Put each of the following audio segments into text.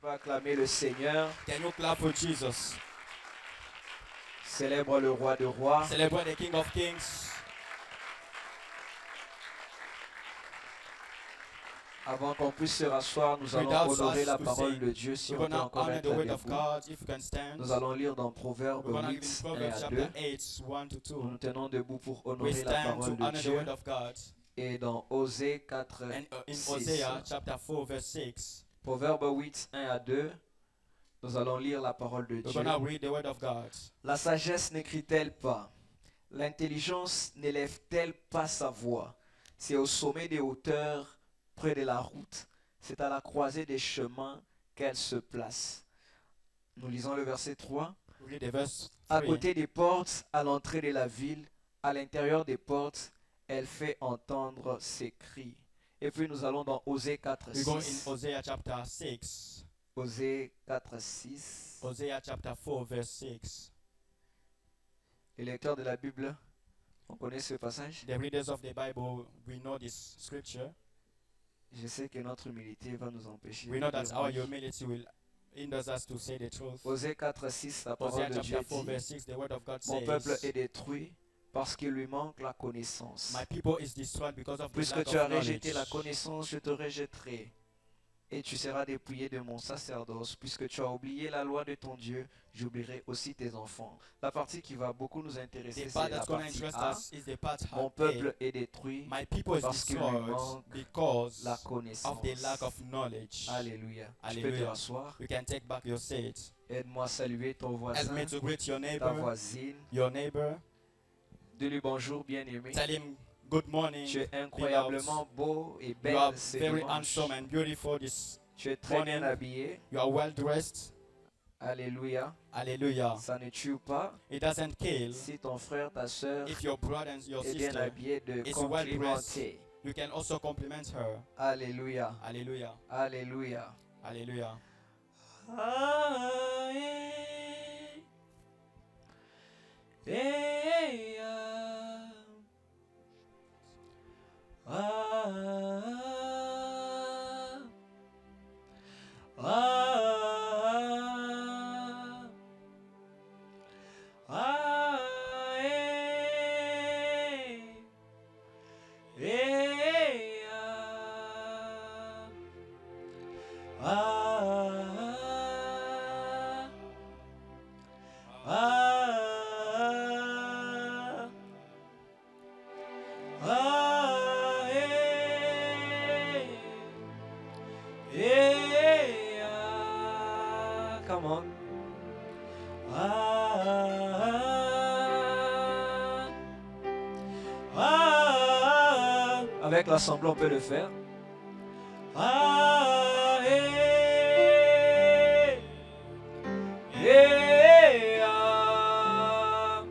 peut acclamer le Seigneur. Can you clap for Jesus? Célèbre le roi de rois. Celebrate the King of Kings. Avant qu'on puisse se rasseoir, nous allons Without honorer us la to parole sing, de Dieu si We're on peut going to encore honor être the word of debout. God if you can stand. Nous allons lire dans Proverbe We're going to read 8, in 1 Proverbs à chapter 2. 8, 1 to Nous 2. nous tenons debout pour We honorer la stand to parole de honor the Dieu. word of God. Et dans Osée 4, And in 6. Hosea chapter 4, verse 6, Proverbe 8, 1 à 2. Nous allons lire la parole de we're Dieu. going to read the word of God. La sagesse n'écrit-elle pas? L'intelligence n'élève-t-elle pas sa voix? C'est au sommet des hauteurs, près de la route. C'est à la croisée des chemins qu'elle se place. Nous lisons le verset 3. Read the verse À 3. côté des portes, à l'entrée de la ville, à l'intérieur des portes, elle fait entendre ses cris. Et puis nous allons dans Osée 4, We go in 6. Hosea chapter 6. Osée 4, 6. Hosea chapter 4, verse 6. Les lecteurs de la Bible, on connaît ce passage. The readers of the Bible, we know this scripture. Je sais que notre humilité va nous empêcher. We know de that our dire. humility will hinder us to say the truth. Osée 4, 6, la Hosea parole de Dieu chapter 4, dit: verse 6, the word of God Mon peuple est says, détruit parce qu'il lui manque la connaissance. My people is destroyed because of the Puisque lack tu as of rejeté la knowledge. connaissance, je te rejetterai. Et tu seras dépouillé de mon sacerdoce. Puisque tu as oublié la loi de ton Dieu, j'oublierai aussi tes enfants. La partie qui va beaucoup nous intéresser, The c'est part la that's going to partie interest A. us is the part Mon A. peuple est détruit My people is parce qu'il lui destroyed manque because la of connaissance. the lack of knowledge. Alléluia. Tu peux te Alléluia. rasseoir. You can take back your seat. Aide-moi à saluer ton Help voisin, me to greet your ta neighbor. voisine. Your neighbor. Dis-lui bonjour, bien-aimé. Tell him good morning. Tu es incroyablement beau et You are belle ce very dimanche. handsome and beautiful this. Tu es très bien morning. habillé. You are well dressed. Alléluia. Hallelujah. Ça ne tue pas. It doesn't kill. Si ton frère, ta soeur If your brother and your est bien sister, habillé, de is well complimenter. you can also compliment her. Alléluia. Hallelujah. Alléluia. Hallelujah. Ah, eh. Eh, ah. Ah, ah, ah, eh. Eh, ah. Ah, ah, ah, ah. Come on. Avec l'assemblée, on peut le faire. Ah, eh, eh, ah.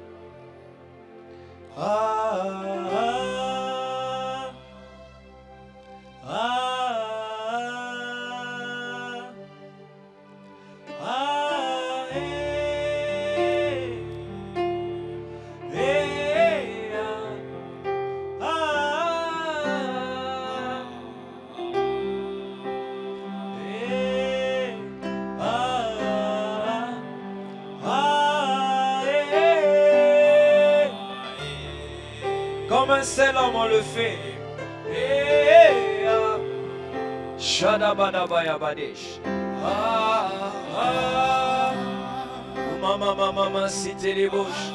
Ah, ah, ah, eh, eh, ah. Comme un seul homme on le fait. Shadabadabayabadesh. Mama, mama, mama, cité les bouches.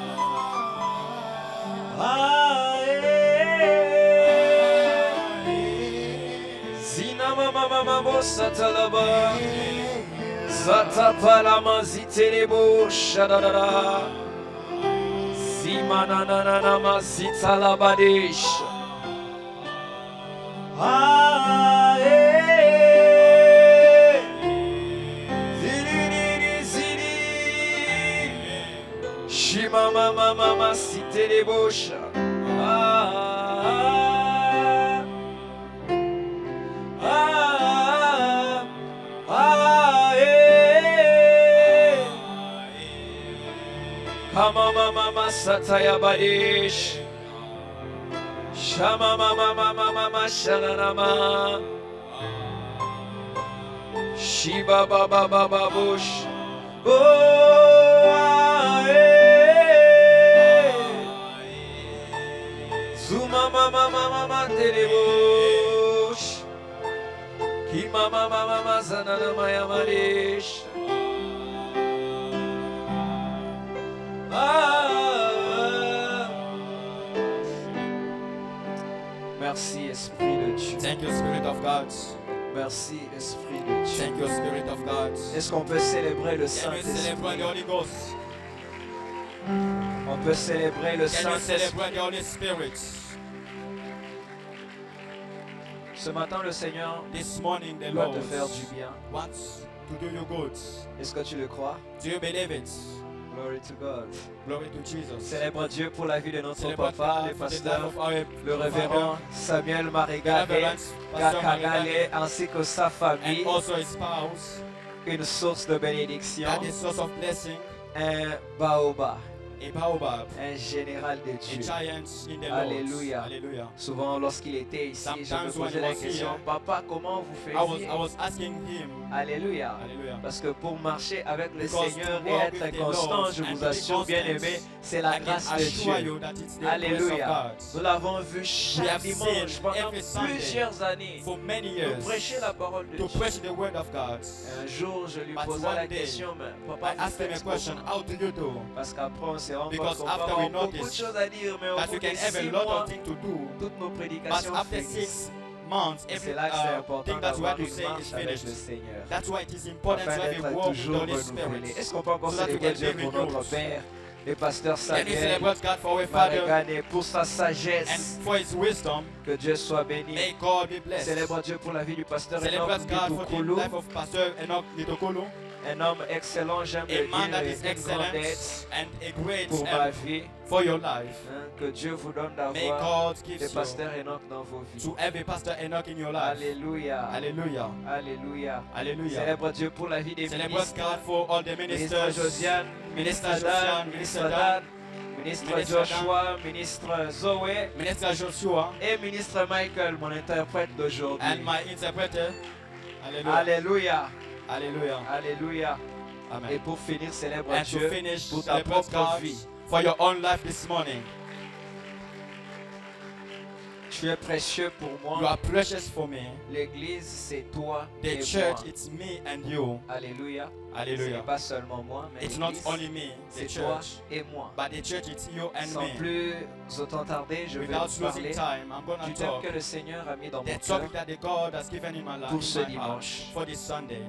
Zina mama mama bossa talaba. Zata palama zite les bouches. Shadadada. Zimana nana mazita labadish. Shima mama mama cité les bouches. Kama mama sataya badish. Shama mama mama mama shananama. Shiba baba baba bush. Oh, ae. Zuma mama mama telebush. Ki mama mama zanana maya marish. Merci Esprit de Dieu. Thank you, Spirit of God. Merci Esprit de Dieu. Thank you, Spirit of God. Est-ce qu'on peut célébrer le Can we celebrate the Saint-Esprit? Holy Ghost? On peut célébrer le Can we Saint-Esprit. celebrate the Holy Spirit? Ce matin, le Seigneur This morning, the doit Lord te faire du bien. wants to do you good. Est-ce que tu le crois? Do you believe it? Glory to God. Glory to Jesus. Célèbre Dieu pour la vie de notre Celebrate papa, God le for the life pasteur, of our le révérend Samuel Marigade, Reverend Pastor Kakagale, Marigade, ainsi que sa famille, and also his spouse. une source de bénédiction, That is source of blessing. un baobab, A baobab. un général de A Dieu. giant in the Alléluia. Lord. Hallelujah. Souvent, lorsqu'il était ici, je me Sometimes when posais he la was question, here, papa, comment vous I faisiez? was asking him. Alléluia. Hallelujah. Parce que pour marcher avec le Because Seigneur to et walk être with the constant, Lord je and vous to be assure, bien constant, aimé, c'est la I can grâce de assure Dieu. you that it's the grace of Alléluia. God. Nous l'avons vu We chaque have dimanche seen pendant every Sunday plusieurs années. For many Nous years prêcher la parole de to Dieu. preach the word of God. Un jour, je lui But posais one la day, question, mais I papa, vous asked him a faites question, comment? how do you do? Parce qu'après, on s'est rendu compte Because qu'on after peut we avoir beaucoup de noticed choses à dire, mais au That bout we de can have a 6 lot mois, of things to do. toutes nos But prédications after finissent. 6 months, Et every c'est là que c'est important thing that we d'avoir have to une say is marche avec le finished. Seigneur. That's why it is important Afin to have a d'être walk with the toujours Holy renouvelé. Spirit. Est-ce qu'on peut encore So that we célébrer can Dieu be pour notre renewed. Père, le pasteur Can we Samuel celebrate God for our Father Marigane, pour sa and sagesse? for His wisdom? Que Dieu soit béni. May God be blessed. Célèbre Dieu pour la vie du pasteur Enoch Celebrate God for the Bitoukoulou, life of Pastor Enoch Nitokolo, un homme excellent, j'aime le a man that dire, is une grande aide excellent and a great pour ma help vie. for your life. Hein, que Dieu vous donne May d'avoir God give le you pasteur Enoch dans vos vies. to have a Pastor Enoch in your life. Alléluia. Hallelujah. Alléluia. Hallelujah. Célèbre Dieu pour la vie des Celebrate ministres. God for all the Ministre ministers. Josiane, ministre Ministre Dan, Josiane, ministre Ministre Dan, ministre Ministre Joshua, ministre Zoé Minister Joshua et ministre Michael, mon interprète and d'aujourd'hui. my interpreter. Hallelujah. Alléluia. Hallelujah. Alléluia. Et Amen. pour finir, célèbre And to Dieu finish, pour ta celebrate propre God vie. for your own life this morning. Tu es précieux pour You moi. are precious for me. L'église, c'est toi The et church, moi. it's me and you. Alléluia. Ce n'est Hallelujah. pas seulement moi, mais It's not l'église, only me, the c'est toi church, et moi. but the church, it's you and Sans me. plus autant tarder, je vais Without vous losing parler time, I'm going du to thème talk que le Seigneur a mis dans mon the cœur. topic that the God has given in my life, Pour ce in my heart, dimanche. for this Sunday.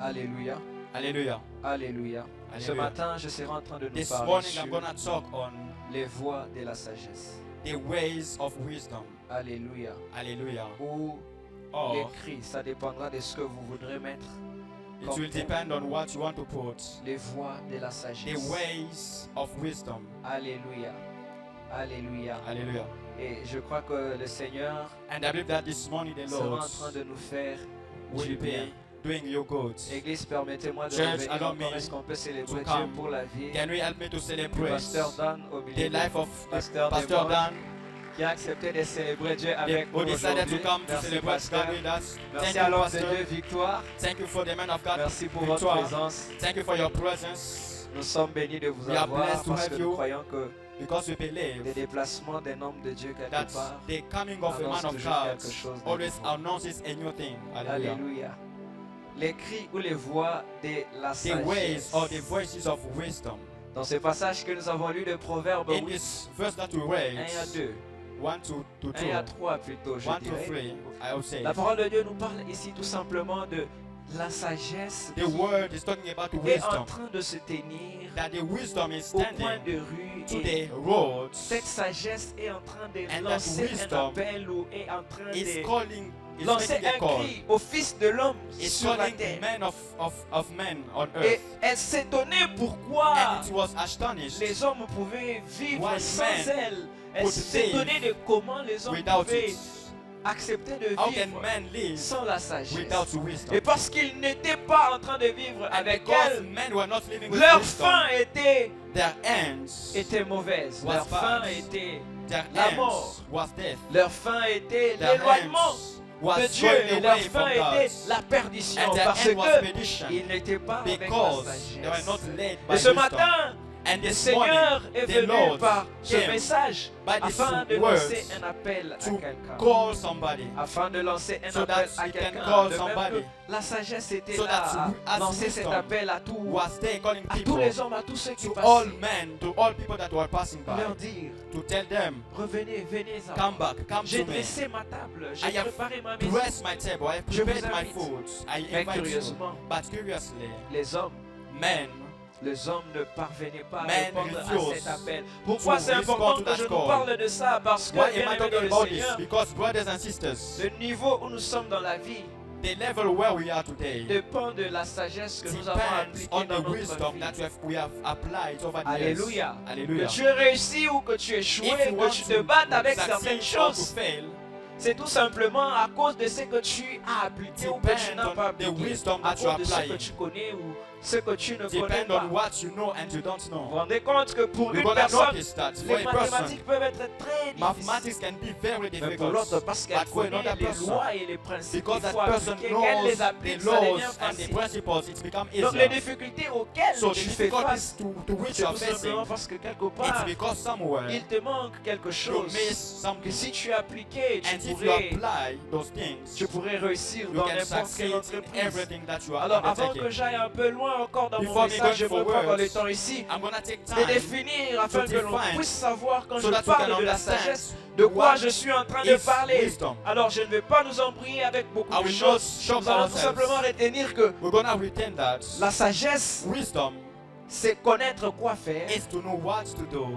Alléluia. Hallelujah. Alléluia. Ce Hallelujah. matin, je serai en train de nous This parler morning, sur I'm going to talk on les voies de la sagesse. the ways of wisdom. Alléluia. Hallelujah. Ou Or l'écrit, ça dépendra de ce que vous voudrez mettre. it will depend on what you want to put. Les voies de la The sagesse. ways of wisdom. Alléluia. Alléluia. Hallelujah. Et je crois que le Seigneur And I believe that this morning the sera Lord en train de nous faire du will bien. be doing you good. Église, permettez-moi de Church, revenir allow encore. me Est-ce qu'on peut célébrer to Dieu come. pour la vie Can we help me to du celebrate pasteur Dan au milieu the de life of Pasteur Pastor Desmond, Dan, qui a accepté de célébrer Dieu avec who nous decided to aujourd'hui. come to Merci, celebrate pasteur. God with us. Merci Thank à you, l'homme de Pastor. Dieu, Victoire. Thank you for the man of God. Merci pour votre Victoire. présence. Thank you for your presence. Nous sommes bénis de vous We are avoir blessed to parce have que you. nous croyons que Because we les believe déplacements d'un homme de Dieu quelque that part, the coming of a annonce man of toujours God quelque chose de always nouveau. announces a new thing. Hallelujah. Alléluia. Les cris ou les voix de la The ways sagesse. or the voices of wisdom. Dans ce passage que nous avons lu de Proverbes In 8, this verse that we 1 read, à 2, 1 to 2, 1 à 3 plutôt, je 1 to dirais. 3, I would say. La parole de Dieu nous parle ici tout simplement de la sagesse The word is talking about qui est en wisdom. train de se tenir That the wisdom is au coin standing de rue to et the roads, cette sagesse est en train de And that lancer un wisdom appel ou est en train is de calling, is lancer making a un call. cri au Fils de l'homme It's sur la calling terre. men of men on Et earth. elle s'étonnait pourquoi And it was astonished les hommes pouvaient vivre Why sans men elle. Elle could s'étonnait de comment les hommes without pouvaient it. accepter de How can vivre men live sans la sagesse. without wisdom? Et parce qu'ils n'étaient pas en train de vivre And avec because elle, men were not living with leur wisdom, fin était their ends, mauvaise. was Leur fin bad. était their la ends mort. was death. Leur fin était Their l'éloignement. ends was de Dieu going et leur away fin from était God. la perdition And their parce end was que perdition ils n'étaient pas avec la because they were sagesse. not led by Et ce wisdom. matin, And le this morning, Seigneur est the venu Lord par ce came message by this afin de words lancer un appel à to quelqu'un. call somebody. Afin de lancer un So appel that à he can quelqu'un. call De même somebody. que la sagesse était So là that à as lancer cet wisdom appel à tous Was there calling les people, hommes, à tous ceux qui to all passaient, men, to all people that were passing leur by, dire, to tell them, revenez, venez à come moi. back, come J'ai to me. dressé ma table, I j'ai have préparé ma maison. Bless my table, I have Je vous prepared my invite. food. I Mais invite you. curieusement, But curiously, les hommes ne parvenaient pas à Men répondre à refuse cet appel. Pourquoi to c'est important respond to que that je nous call. parle de ça? Parce que, why bien am I aimé talking dans le about this? Seigneur, Because brothers and sisters, le niveau où nous sommes dans la vie the level where we are today dépend de la sagesse que nous avons depends appliquée on dans the notre wisdom vie. that we have applied over the Alléluia. years. Alléluia. Que tu aies réussi ou que tu aies échoué, If you que want tu te to battes avec succeed certaines or to choses, fail, c'est tout simplement à cause de ce que tu as appliqué ou que tu depend n'as on pas the appliqué, wisdom à that you cause de ce apply. que tu connais ou ce que tu ne connais depend pas. on what you know and you don't Vous vous know. rendez compte que pour You're une gonna personne, notice that for les a person, mathématiques peuvent être très difficiles. mathematics can be very Mais pour difficult. l'autre, parce qu'elle But for connaît another les person, lois et les principes because qu'il that faut person appliquer, qu'elle knows les the applique, ça devient laws and the facile. principles, it's become Donc les easier. difficultés auxquelles So the tu fais face, difficulties to which c'est you are tout facing, simplement parce que quelque it's part, because somewhere il te manque quelque you chose miss que something. si tu appliquais, And tu if you pourrais, apply those things, tu pourrais réussir you dans can n'importe quelle succeed in entreprise. everything that you are Alors avant que undertaking. j'aille un peu loin encore dans mon Before me message, going j'aimerais forward, prendre le temps ici I'm gonna take de time définir afin que l'on define puisse savoir quand so je that you can parle de la understand sagesse, de quoi what je suis en train de is parler. wisdom. Alors je ne vais pas nous embrouiller avec beaucoup I de will not choses. shock Nous allons tout ourselves. simplement retenir que We're gonna retain that la sagesse, wisdom c'est connaître quoi faire is to know what to do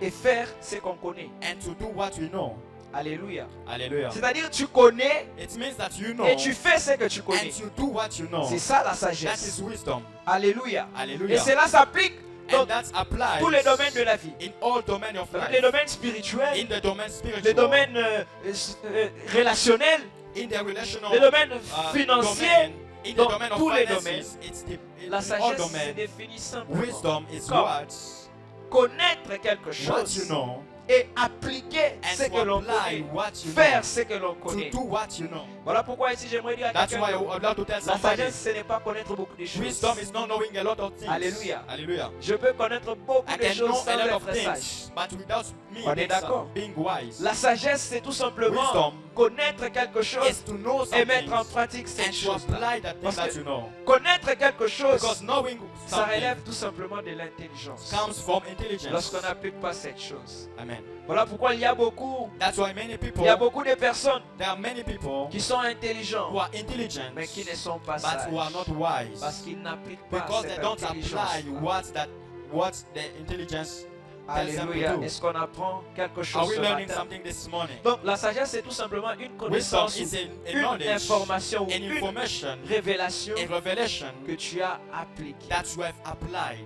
et faire ce qu'on connaît. and to do what we know. Alléluia. Hallelujah. C'est-à-dire tu connais It means that you know et tu fais ce que tu and connais. you do what you know. C'est ça la That sagesse. is wisdom. Alléluia. Et Hallelujah. cela s'applique dans And that applies tous les domaines de la vie. in all domains of Dans les life. domaines spirituels, In the domain les spiritual, domaines relationnels, in the relational les domaines financiers. domain, in the Dans domain of tous les finances, it's the, in La all sagesse se domains. définit simplement Wisdom is comme what connaître quelque you chose know et appliquer and ce to que l'on apply connaît, what you faire know, ce que l'on to connaît. do what you know. Voilà pourquoi ici j'aimerais dire à That's quelqu'un why I que would love to tell la somebody, sagesse ce n'est pas connaître beaucoup de choses. wisdom is not knowing a lot of things. Alléluia. Hallelujah. Je peux connaître beaucoup I de can know choses sans a lot of être sage. things, but without me On est d'accord. being wise. La sagesse c'est tout simplement Wisdom connaître quelque chose is to know et something mettre en pratique cette and to chose-là. apply that thing Parce that que you know. connaître quelque chose, Because knowing ça something relève tout simplement de l'intelligence. comes from intelligence. Lorsqu'on n'applique pas cette chose. Amen. Voilà pourquoi il y a beaucoup That's why de personnes there are many people qui sont intelligents who are intelligent mais qui ne sont pas but who are sages not wise parce qu'ils n'appliquent pas because they cette don't intelligence. apply what the intelligence tells them Alléluia. to do. Est-ce qu'on apprend quelque Are chose we ce learning matin? something this morning? Donc la sagesse c'est tout simplement une Wisdom connaissance, is a une knowledge, information, an une information, révélation a revelation que tu as appliquée. that you have applied.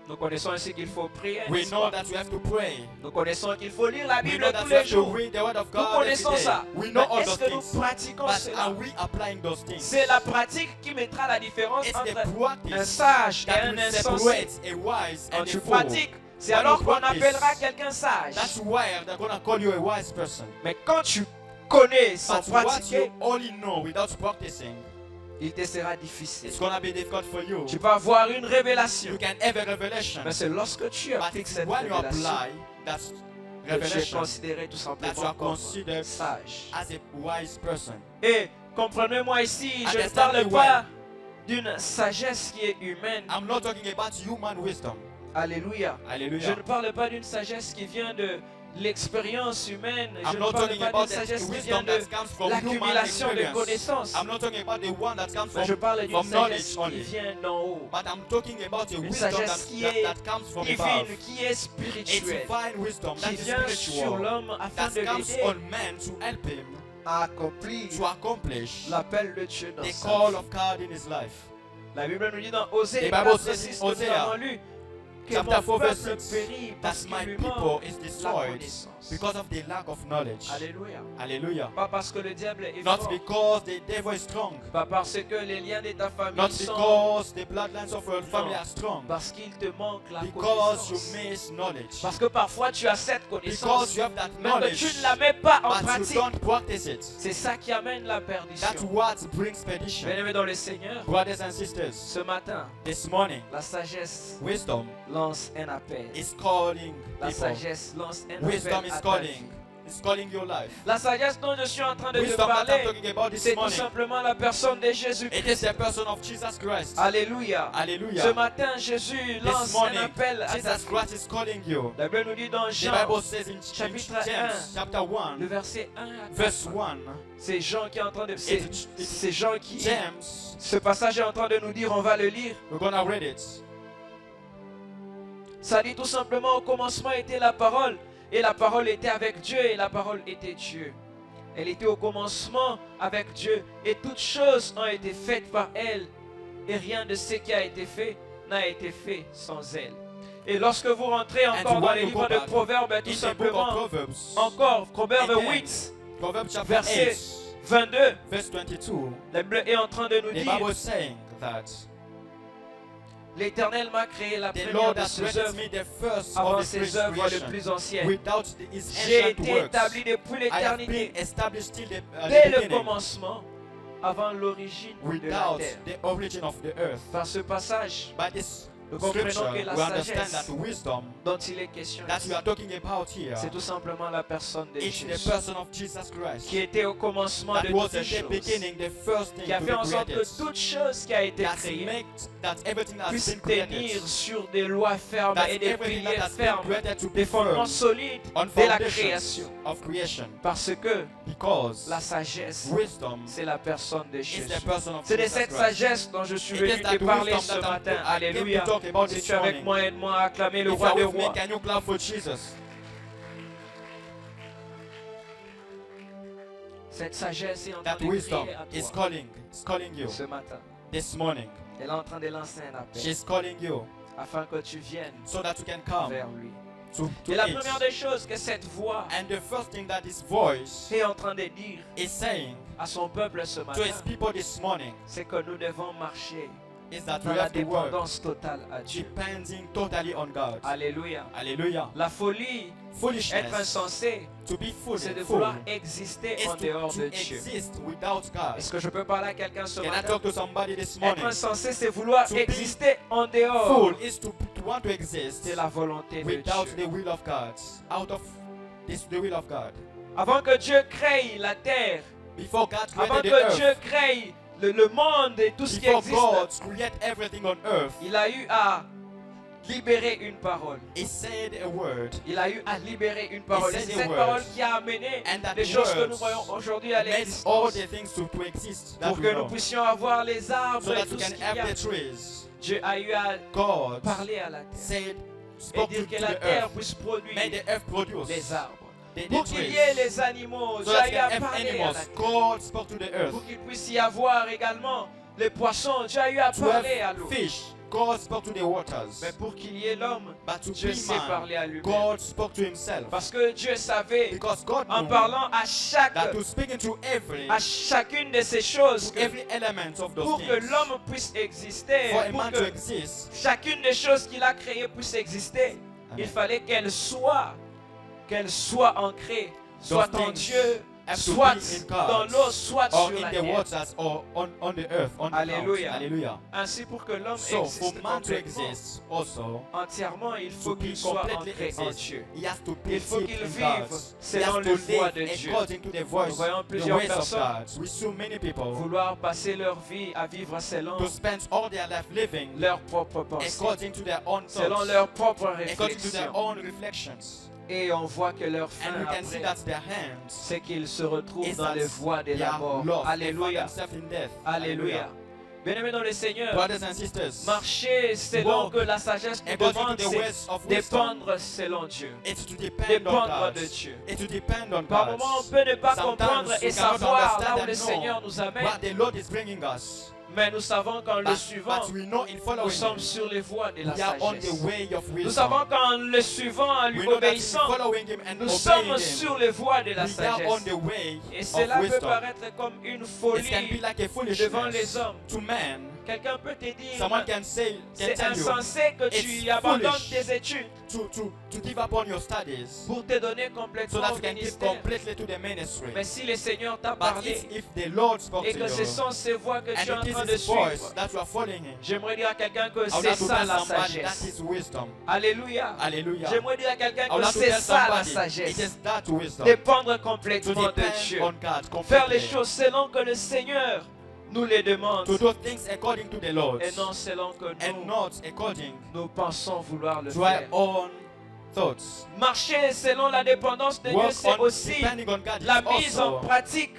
Nous connaissons ainsi qu'il faut prier. We n'est-ce know pas? that you have to pray. Nous connaissons qu'il faut lire la We Bible know that tous you les have to jours. read the word of Nous God every connaissons day. ça. We know Mais all est-ce those que nous things. pratiquons But cela? are we applying those things? C'est la pratique qui mettra la différence It's entre the un practice sage et that un will insensé. separate a wise Quand and tu a fool. pratiques, c'est When alors you qu'on practice, appellera quelqu'un sage. That's why they're gonna call you a wise person. Mais quand tu connais sans But what pratiquer, you only know without practicing, il te sera difficile. it's gonna be difficult for you. Tu peux avoir une révélation. You can have a revelation, Mais c'est lorsque tu but appliques it's cette when you révélation apply that que tu es revelation considéré tout that you simplement are comme considered sage. as a wise person. Et comprenez-moi ici, je ne Understand parle me pas d'une sagesse qui est humaine. I'm not talking about human wisdom. Alléluia. Je Hallelujah. ne parle pas d'une sagesse qui vient de l'expérience humaine. Je I'm ne not parle talking pas about d'une the sagesse qui vient wisdom de that comes from human l'accumulation de experience. connaissances. I'm not talking about the one that comes Mais je parle d'une from knowledge sagesse qui only. vient d'en haut, But I'm talking about a Une wisdom sagesse qui est that comes from above. divine, qui est It's spirituelle, divine wisdom that qui is vient sur spiritual. l'homme afin That de comes l'aider on man to help him à accomplir to accomplish l'appel de Dieu dans the sa call vie. of God in his life. La Bible nous dit dans Osée The Bible 4, says 6 in que nous Hosea, avons lu, que Chapter mon 4 verse peuple 6. périt parce That my qu'il lui people manque is la destroyed connaissance. because of the lack of knowledge. Alléluia. Hallelujah. Pas parce que le diable est Not fort. because the devil is strong. Pas parce que les liens de ta famille Not sont. because the bloodlines of your family Non. are strong. Parce qu'il te manque la Because you connaissance. miss knowledge. Parce que parfois tu as cette Because connaissance, you have that mais que knowledge, tu ne la mets pas en but you pratique. don't practice it. C'est ça qui amène la That's perdition. what brings perdition. Bien-aimés dans le Seigneur, Brothers and sisters, ce matin, this morning, la sagesse wisdom lance un appel. is calling La people. sagesse lance un Wisdom appel is à ta calling. vie. It's calling your life. La sagesse dont je suis en train de te Wisdom that I'm parler, talking about this c'est tout morning. simplement la personne de It is Jésus-Christ. the person of Jesus Christ. Alléluia. Hallelujah. Ce matin, Jésus lance This un morning, appel à ta Jesus vie. Christ is calling you. La Bible nous dit dans The Jean, Bible says in chapitre James 1, chapter le 1, verset 1 à 4, verse 1, c'est Jean qui est en train de... It's- C'est Jean qui... James, Ce passage est en train de nous dire, on va le lire. we're going to read it. Ça dit tout simplement, au commencement était la parole, et la parole était avec Dieu, et la parole était Dieu. Elle était au commencement avec Dieu, et toutes choses ont été faites par elle, et rien de ce qui a été fait n'a été fait sans elle. Et lorsque vous rentrez encore dans les livres de Proverbes, tout In the book of simplement, Proverbs, encore, Proverbe Again. 8, Proverbs chapter verset 8, 22, verse 22, la Bible est en train de nous the dire, Bible is saying that l'Éternel m'a créé la the première Lord de has ses created œuvres me the first avant of his ses œuvres les creation plus anciennes. without his J'ai ancient été works. établi depuis I have l'éternité, been established till dès the le beginning, commencement, avant l'origine de la without terre. the origin of the earth. Par ce passage, By this nous comprenons scripture, que la we understand sagesse that wisdom dont il est question that ici, we are talking about here c'est tout simplement la personne de is the Jésus, person of Jesus Christ. qui était au commencement de That was toutes in choses, the beginning, the first thing qui a to fait en be sorte created. que toute chose qui a été That créée make that everything has puisse been created. tenir sur des lois fermes That et des everything that piliers has been fermes, created to des be fondements firm solides on de la foundations création. of creation. Parce que Because la sagesse, wisdom c'est la personne de is Jésus. the person of C'est de Jesus cette Christ. sagesse dont je suis It venu is that te parler wisdom ce that matin. I came Alléluia. to talk about Si this tu es avec morning. moi, aide-moi à acclamer le If you roi are des with me, rois. can you clap for Jesus? Cette sagesse est en train That de wisdom crier à is toi calling you ce matin. this morning. Elle est en train de lancer un appel She's calling you afin que tu viennes so that you can come vers lui. to Et la it. première des choses que cette voix And the first thing that his voice est en train de dire is saying à son peuple ce to matin, his people this morning c'est que nous devons marcher is that dans we la have to work dépendance totale à Dieu. depending totally on God. Alléluia. Hallelujah. La folie, être Foolishness, insensé, to be fool, c'est de fool vouloir exister is en dehors to de Dieu. exist without God. Est-ce que je peux parler à quelqu'un ce Can I matin? talk to somebody this Être morning? insensé, c'est vouloir To be exister en dehors. Fool is to want to exist C'est la volonté de without Dieu. the will of God. Out of the will of God. Avant que Dieu crée la terre, Before God avant created the que earth, Dieu crée le monde et tout ce qui before existe, God created everything on earth, il a eu à libérer une parole. He said a word, Il a eu à libérer une parole. Et said c'est a cette word. parole qui a amené and that les choses que nous words voyons aujourd'hui à made all l'existence. the things to exist that Pour we que nous know, puissions avoir les arbres so et that tout we ce can qu'il y a. have the trees. Dieu a eu à God parler à la terre said, et spoke dire to que the la terre earth, puisse produire made the earth produce les arbres. the Pour qu'il trees, y ait les animaux, so Dieu that a we eu à can have parler à la animals. terre. God spoke to the earth. Pour qu'il puisse y avoir également les poissons, Dieu a eu à To have parler à l'eau. fish, God spoke to the waters. Mais pour qu'il y ait l'homme, But to Dieu be sait parler à man, lui-même. God spoke to himself. Parce que Dieu savait, Because God en knew parlant à that to speak into à chacune de ces choses, to every element of those pour que things, l'homme puisse exister, for a pour man to que exist, chacune des choses qu'il a créées puisse exister, il fallait qu'elles soient ancrées, soit Those en things Dieu, have to soit be in God, dans l'eau, soit or sur in la the terre. waters, or on the earth, on the Alléluia. ground. Hallelujah. Ainsi, pour que l'homme So for existe man to complètement, exist also, entièrement, il faut to be qu'il soit completely ancré en exist, Dieu. he has to be Il faut deep qu'il in vive God. He selon has les to voies live de Dieu. according to the voice, Nous voyons the plusieurs ways of personnes God. We see many people vouloir passer leur vie à vivre selon to spend all their life living leurs propres pensées, according to their own selon thoughts, leurs propres according to their réflexions. own reflections. Et on voit que leur fin And we can see après, that their hands c'est qu'ils se retrouvent is dans that les voies de they la are mort. lost. They find Alléluia. themselves in death. Alléluia. Bien-aimés dans le Seigneur, Brothers and sisters, marcher selon walk que la sagesse nous according demande, to the c'est ways of wisdom, dépendre selon Dieu. it's to depend on Dépendre God. de Dieu. It's to depend on Par God. moments, on peut ne pas Sometimes comprendre we et cannot savoir là understand où and le know Seigneur nous amène. what the Lord is bringing us. Mais nous savons qu'en le suivant, but we know in nous following sommes him, sur les voies de la we are on the sagesse. way of Nous wisdom. savons qu'en le suivant, en lui We know that in obéissant, following him and nous obeying sommes him, sur les voies de la we are on sagesse. the way Et of cela peut wisdom. paraître comme une It can be folie like a devant les foolishness hommes. to man. Quelqu'un peut te dire, Someone can say, can c'est tell you insensé que it's tu abandonnes foolish tes études to give up on your studies pour te donner so complètement that au you can give ministère. completely to the ministry. Mais si le Seigneur t'a But parlé if the Lord spoke et to que ce you sont ces voies que tu es en and it train is de His voice suivre, that you are following him, j'aimerais dire à quelqu'un que I would c'est like to ça tell la somebody that sagesse. is wisdom. Alléluia. Hallelujah. J'aimerais dire à quelqu'un I would que like to c'est tell ça la somebody it sagesse. is that wisdom. Dépendre To complètement de depend Dieu. on God Faire les completely. choses selon que le Seigneur nous les demande To do things according to the Lord et non selon que and not according nous pensons vouloir le to our faire. own thoughts. Marcher selon la dépendance de Dieu, Work c'est on aussi depending on God la is mise en also pratique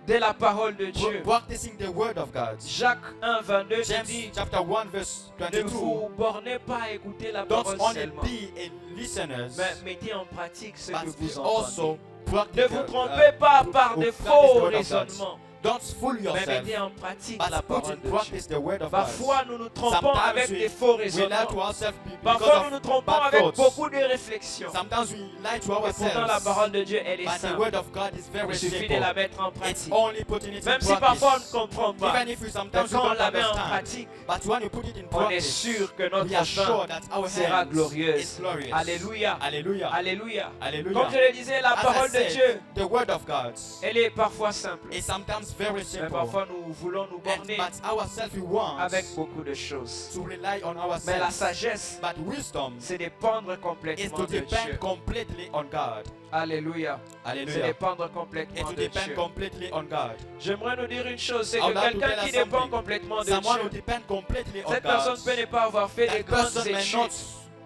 de la parole de Dieu. practicing the word of God. Jacques 1, 22 nous James dit, chapter 1 verse ne 22. vous bornez pas à écouter la Don't parole only seulement, be a listeners, mais mettez en pratique ce que but vous also entendez. practice. Ne vous trompez pas par de practice the faux word of God. raisonnements, Don't fool mais yourself, mettez en pratique but la put parole in de Dieu. practice the word of God. Parfois, nous nous trompons Sometimes avec we- des faux We lie to raisonnements. ourselves because Parfois, nous of nous trompons bad avec thoughts. beaucoup de réflexions. Sometimes we lie to Et pourtant, la ourselves, parole de Dieu, elle est but the simple. word of God is Il very suffit de simple. la mettre en It's pratique. only putting it in Même si parfois on ne practice. comprend pas, Even if we mais sometimes we quand on don't la met en understand, pratique, but when you put it in on est practice, sûr que we notre are fin sure that our sera hands glorieuse. is glorious. Alléluia. Hallelujah. Alléluia. Hallelujah. Comme je le disais, la As I parole de said, Dieu, the word of God elle est parfois simple. is sometimes very Mais simple. parfois, nous voulons nous borner But ourselves we want avec beaucoup de choses. to rely on Mais la ourselves. sagesse, But wisdom c'est dépendre is complètement to de depend Dieu. completely on God. Alléluia. C'est Hallelujah. dépendre And complètement to de depend Dieu. completely on God. J'aimerais nous dire une chose, c'est I que would like to quelqu'un tell qui us dépend something. complètement de Someone who Dieu, depends completely on cette God. personne peut ne pas avoir fait des That grandes person may études, not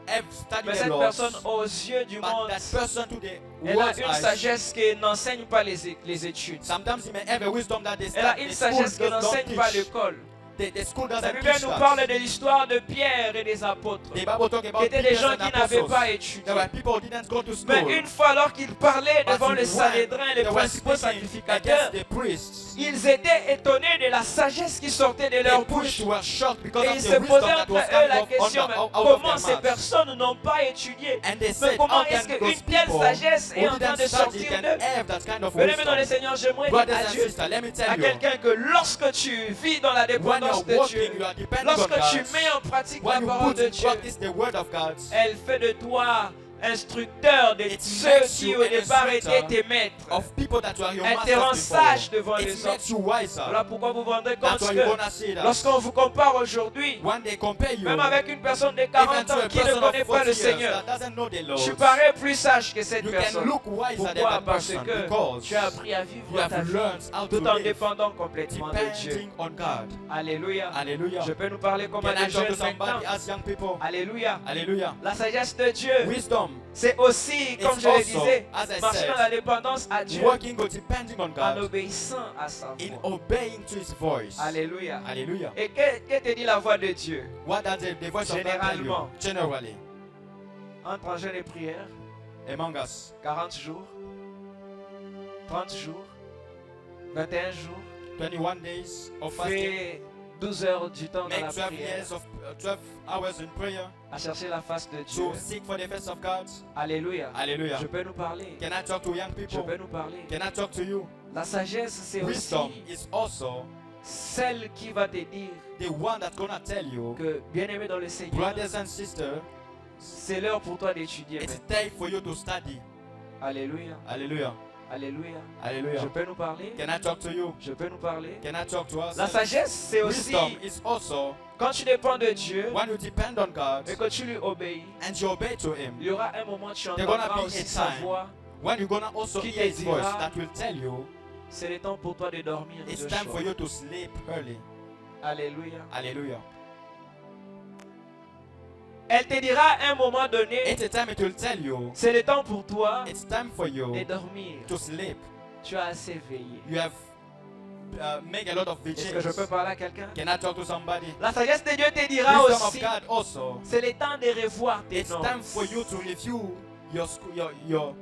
have studied mais the cette laws, personne aux yeux du but monde, that person to the elle a world's une eyes, sagesse qui n'enseigne pas les études. sometimes he may have a wisdom that they Elle a the une school sagesse qui don't n'enseigne pas teach. l'école. The school La doesn't Bible teach nous that. parle de l'histoire de Pierre et des apôtres, The Bible talk about qui étaient des Peter gens and qui n'avaient apostles. pas étudié. There were people who didn't go to school. Mais une fois alors qu'ils parlaient But devant les when Sanhédrins, les they were principaux speaking sacrificateurs, against the priests, ils étaient étonnés de la sagesse qui sortait de the leur bouche. priests were shocked because Et of ils the se wisdom posaient that entre was eux coming la out question, mais of comment their ces mouths. personnes n'ont pas étudié? And they Mais said, comment how est-ce can qu'une those telle people sagesse est who en train didn't de study sortir can d'eux? have that kind of Bien-aimés dans le wisdom? Seigneur, j'aimerais dire Brothers à and Dieu, sisters, let me à tell you, quelqu'un que lorsque tu vis dans la when dépendance you're de walking, Dieu, you are depending on lorsque tu God. mets en pratique la When you parole put de in Dieu, practice the word of God, elle fait de toi instructeur de It ceux makes qui you au an départ instructor étaient tes maîtres. of people that were your Elle te rend masters sage before. devant It les hommes. makes you wiser. Voilà pourquoi vous vous rendez compte That's why you're que gonna see that. lorsqu'on vous compare aujourd'hui, When they compare you, même avec une personne de even 40 to ans a qui ne person connaît of pas 40 le years Seigneur, that doesn't know the Lord, tu parais plus sage que cette you can personne. look wiser than Pourquoi? that Parce person que because tu as appris à you vivre ta have vie learned how to tout en live dépendant complètement de Dieu. depending on God. Alléluia. Hallelujah. Je peux nous parler comme à Can I des talk to jeunes maintenant. somebody as young people? Alléluia. Hallelujah. La sagesse de Dieu, Wisdom, c'est aussi, comme It's je le also, disais, as I marcher said, dans la dépendance à Dieu working or depending on en God, obéissant à sa in voix. obeying to His voice. Alléluia. Hallelujah. Et que te dit la voix de Dieu? What does the voice of God tell you? Généralement. Generally, Entre en jeûne et prière, among us, 40 jours, 30 jours, 21 jours, 21 days of fasting, fais 12 heures du temps dans make la 12 prière, years of 12 hours in prayer à chercher la face de Dieu. to seek for the face of God. Alléluia. Hallelujah. Je peux nous parler. Can I talk to young Je people? peux nous parler. Can I talk to you? La sagesse, c'est Wisdom aussi is also celle qui va te dire the one that's gonna tell you, que, bien-aimé dans le Seigneur, brothers and sisters, c'est l'heure pour toi d'étudier it's maintenant. time for you to study. Alléluia. Hallelujah. Alléluia. Je Hallelujah. peux nous parler. Can I talk to you? Je peux nous parler. Can I talk to us? La sagesse, c'est aussi Wisdom is also quand tu dépends de Dieu when you depend on God et que tu lui obéis. and you obey to Him. Il y aura un moment où tu There's gonna entendras be aussi a sa time voix. When you're gonna also Qui hear te His voice dira, that will tell you c'est le temps pour toi de dormir. it's de time for chaud. you to sleep early. Alléluia. Hallelujah. Elle te dira à un moment donné, It's a time it will tell you c'est le temps pour toi it's time for you de dormir. to sleep. Tu as assez veillé. You have made a lot of Est-ce que je peux vigils. parler à quelqu'un? Can I talk to somebody? La sagesse de Dieu te dira Wisdom of aussi, God also. c'est le temps de revoir tes It's time notes. for you to review your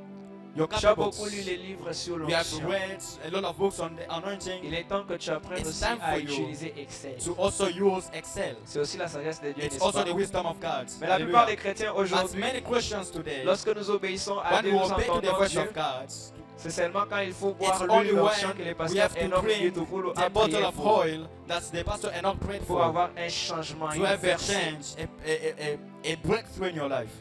your Tu as capital beaucoup lu books. les livres sur We have l'onction. read a lot of books on the anointing. Il est temps que tu apprennes It's aussi time à for you utiliser Excel. to also use Excel. C'est aussi la sagesse de Dieu, It's n'est-ce also pas? the wisdom of God. Mais la plupart des Hallelujah. chrétiens As aujourd'hui, many Christians today, lorsque nous obéissons à when Dieu, we nous obey to the entendons voice Dieu, of God, c'est seulement quand il faut it's boire only l'huile d'onction que when les we pasteurs have to Enoch drink Yetufulu the a bottle prié of pour, oil that the pastor Enoch prayed pour for, avoir un changement, to une have a percée. change, a breakthrough in your life.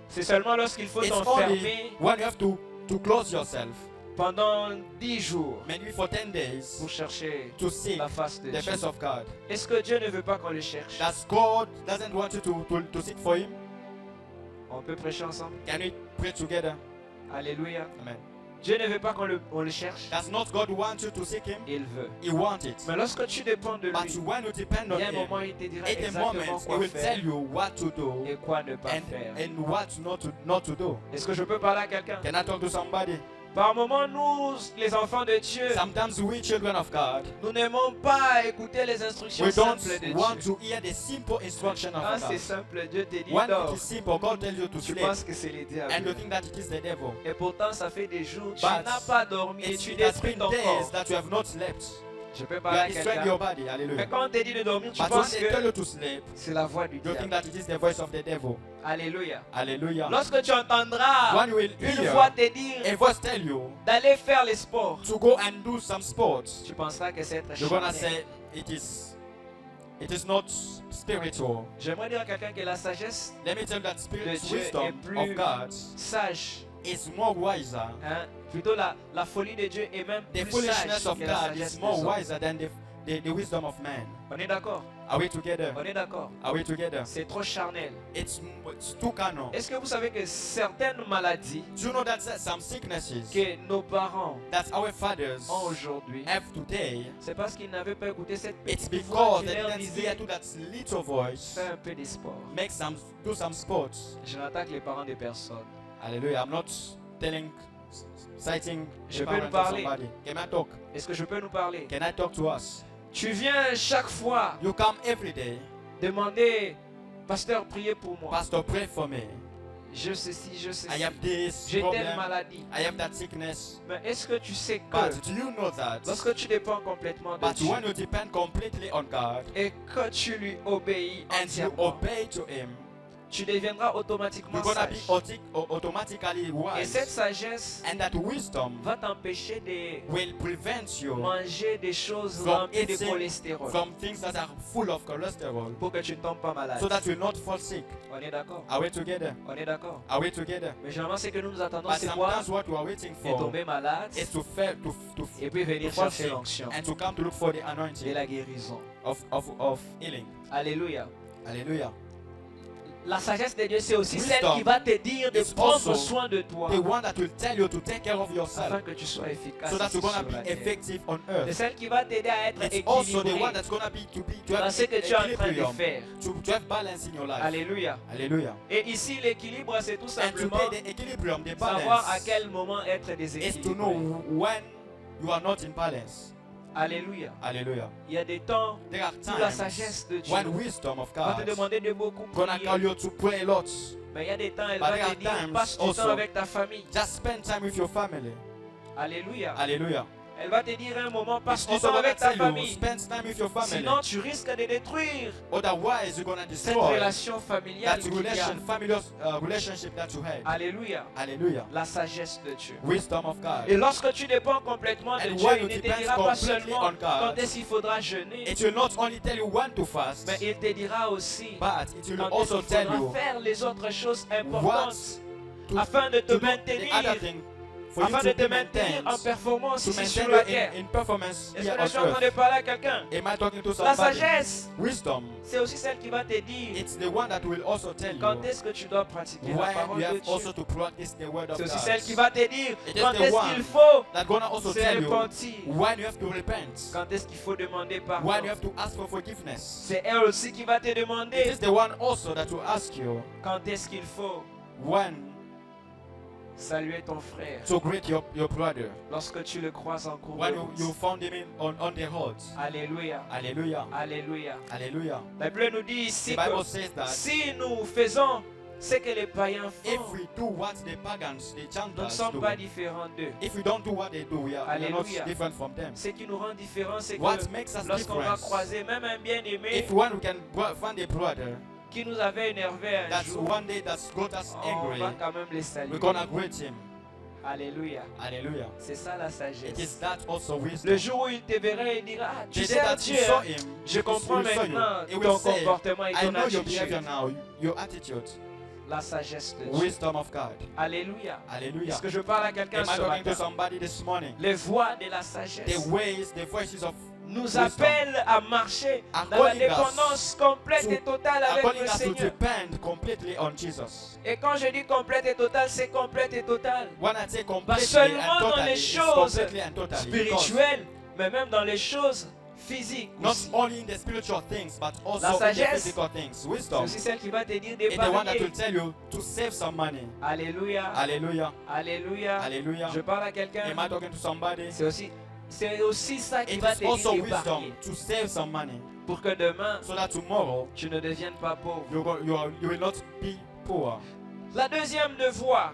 C'est seulement lorsqu'il faut It's only t'enfermer when you have to close yourself, pendant 10 jours maybe for 10 days, pour chercher to seek la face de the Dieu. face of God. Est-ce que Dieu ne veut pas qu'on le cherche? That God doesn't want you to seek for Him. On peut prêcher ensemble? Can we pray together? Alléluia. Amen. Dieu ne veut pas on le cherche. Does not God want you to seek Him? Il veut. He wants it. Mais lorsque tu dépends de But lui, when you depend on il y a un Him, moment où il te dira at a exactement moment He quoi will faire tell you what to do et quoi ne pas faire. and what not to do. Est-ce que je peux parler à quelqu'un? Can I talk to somebody? Par moments, nous, les enfants de Dieu, Sometimes we children of God, nous n'aimons pas écouter les instructions we don't simples de want Dieu. to hear the simple instruction Quand of c'est God. simple, Dieu te dit When dors. it is simple, God tells you to Tu sleep, penses que c'est les and you diables. think that it is the devil. Et pourtant, ça fait des jours, tu But n'as pas dormi et It tu has détruis been ton days corps. that you have not slept. Je peux You parler are à destroying your quelqu'un. body. Mais Hallelujah. quand on te dit de dormir, tu But when penses they tell que you to sleep, c'est la voix du you think diable. that it is the voice of the devil. Alléluia. Hallelujah. Lorsque tu entendras When you will une hear voix te dire a voice tell you d'aller faire les sports, to go and do some sports, tu penseras que c'est être you're gonna charnel. say it is not spiritual. J'aimerais dire à quelqu'un que la sagesse Let me tell you that spirit Dieu wisdom est plus of God sage, is more wiser. hein, plutôt la folie de Dieu est même The plus foolishness sage of que la God sagesse is des more hommes. wiser than the wisdom of man. On est d'accord? Are we together? On est d'accord. Are we together? C'est trop charnel. It's too carnal. Est-ce que vous savez que certaines maladies Do you know that some sicknesses que nos parents that our fathers ont aujourd'hui, have today, c'est parce qu'ils n'avaient pas écouté cette it's petite voix because qui they leur didn't disait hear to that little voice. fais un peu de sport. Do some sports. Je n'attaque les parents de personne. Hallelujah. I'm not citing Je the peux nous parents of parler. somebody. Can I talk? Est-ce que je peux nous parler? Can I talk to us? Tu viens chaque fois You come every day. demander, pasteur, priez pour moi. Pastor, pray for me. Je ceci, je I ceci. have this J'ai telle problem. maladie. I have that sickness. Mais est-ce que tu sais que But do you know that? lorsque tu dépends complètement de But Dieu when you depend completely on God et que tu lui obéis and you entièrement, obey to Him, tu deviendras automatiquement you're gonna be sage. automatically Et cette wise. sagesse And that wisdom va t'empêcher de will prevent you manger des choses from remplies de eating cholestérol from things that are full of cholesterol pour que tu ne tombes pas malade. so that you will not fall sick. On est d'accord? Are we together? On est d'accord? Are we together? Mais généralement, ce que nous attendons, But c'est quoi? sometimes what we are waiting Et for tomber malade is to et puis venir to fall chercher sick l'onction and to come to look for the et anointing la guérison. of healing. Alléluia. Hallelujah. La sagesse de Dieu, c'est aussi celle Wisdom qui va te dire de is prendre also soin de toi The one that will tell you to take care of yourself afin que tu sois efficace so that ici you're gonna sur la be terre. effective on C'est earth. celle qui va t'aider à être It's also the équilibré one that's gonna be to dans have ce que tu es en train de equilibrium, faire. to have balance in your life. Alléluia. Hallelujah. Et ici, l'équilibre, c'est tout And simplement today the equilibrium, the savoir à balance, quel moment être is to déséquilibré. know when you are not in balance. Alléluia. Hallelujah. Il y a des temps There are où la times sagesse de Dieu when wisdom of va te God demander de beaucoup gonna call prier. you to pray a lot. Mais il y a des temps, elle But va there te are dire, times passe du also- temps avec ta famille. Just spend time with your family. Alléluia. Hallelujah. Elle va te dire un moment, passe It's du also temps gonna avec ta tell you, famille. spend time with your family. Sinon, tu risques de détruire Otherwise, you're gonna cette destroy relation familiale that qu'il y a. family relationship that you had. Alléluia. Hallelujah. La sagesse de Dieu. Wisdom of Et God. lorsque tu dépends complètement de And Dieu, when il you ne te depend dira pas completely seulement on God, quand est-ce qu'il faudra jeûner, It will not only tell you when to fast, mais il te dira aussi but it will quand est-ce also qu'il tell faudra you faire les autres choses what importantes to, afin de te to do the maintenir, other thing for you afin de to te be maintenir maintained, en performance to ici maintain sur la you terre. in performance Est-ce here que je on suis en train de earth. parler à quelqu'un? Am I talking to La somebody? sagesse, Wisdom, c'est aussi celle qui va te dire it's the one that will also tell quand you est-ce que tu dois pratiquer la when parole you de have Dieu. also to practice the word of C'est aussi God. celle qui va te dire It is quand the est-ce one qu'il faut That's gonna also se tell you repentir, when you have to repent, quand est-ce qu'il faut demander when pardon. you have to ask for forgiveness. C'est elle aussi qui va te It demander is the one also that will ask you quand est-ce qu'il faut when saluer ton frère to greet your brother. lorsque tu le croises en cours de When route. you found him on the road. Alléluia. Hallelujah. Alléluia. Hallelujah. La Bible nous dit The ici Bible que says that si nous faisons ce que les païens if font, we do what the pagans, the nous ne Gentiles sommes do, pas différents d'eux. if we don't do what they do, we are not Alléluia. different from them. Ce qui nous rend différents, c'est What que makes us lorsqu'on va different? croiser même un bien-aimé If one we can find a brother qui nous avait énervé un that's jour, one day that's got us on angry, va quand même les saluer. we're gonna greet him. Alléluia. Hallelujah. C'est ça la It is sagesse. that also wisdom. Le jour où il te verra, il dira, ah, tu The day sais that Dieu, you saw hein, him, je comprends he saw you. maintenant He ton will say, comportement et I ton know your behavior attitude. now, your attitude. La sagesse de Dieu. Wisdom of God. Alléluia. Hallelujah. Est-ce que je parle à quelqu'un Am I ce talking to matin? somebody this morning? Les voix de la The sagesse ways, the voices of nous wisdom appellent à marcher are dans la calling us dépendance complète to- et totale are avec calling le us to Seigneur. depend completely on Jesus. Et quand je dis complète et totale, c'est complète et totale. When I say Pas completely seulement and dans totally, les it's choses completely and totally. Because spirituelles, mais même dans les choses physiques not aussi. only in the spiritual things, but La also in the sagesse, physical things. C'est Wisdom aussi celle qui va te dire is the one that will d'épargner. tell you to save some money. Alléluia. Hallelujah. Alléluia. Hallelujah. Je parle à quelqu'un. Am I talking to somebody? C'est aussi ça qui It va is te dire also d'épargner. wisdom to save some money Pour que demain, so that tomorrow tu ne deviennes pas pauvre. you will not be poor. La deuxième voie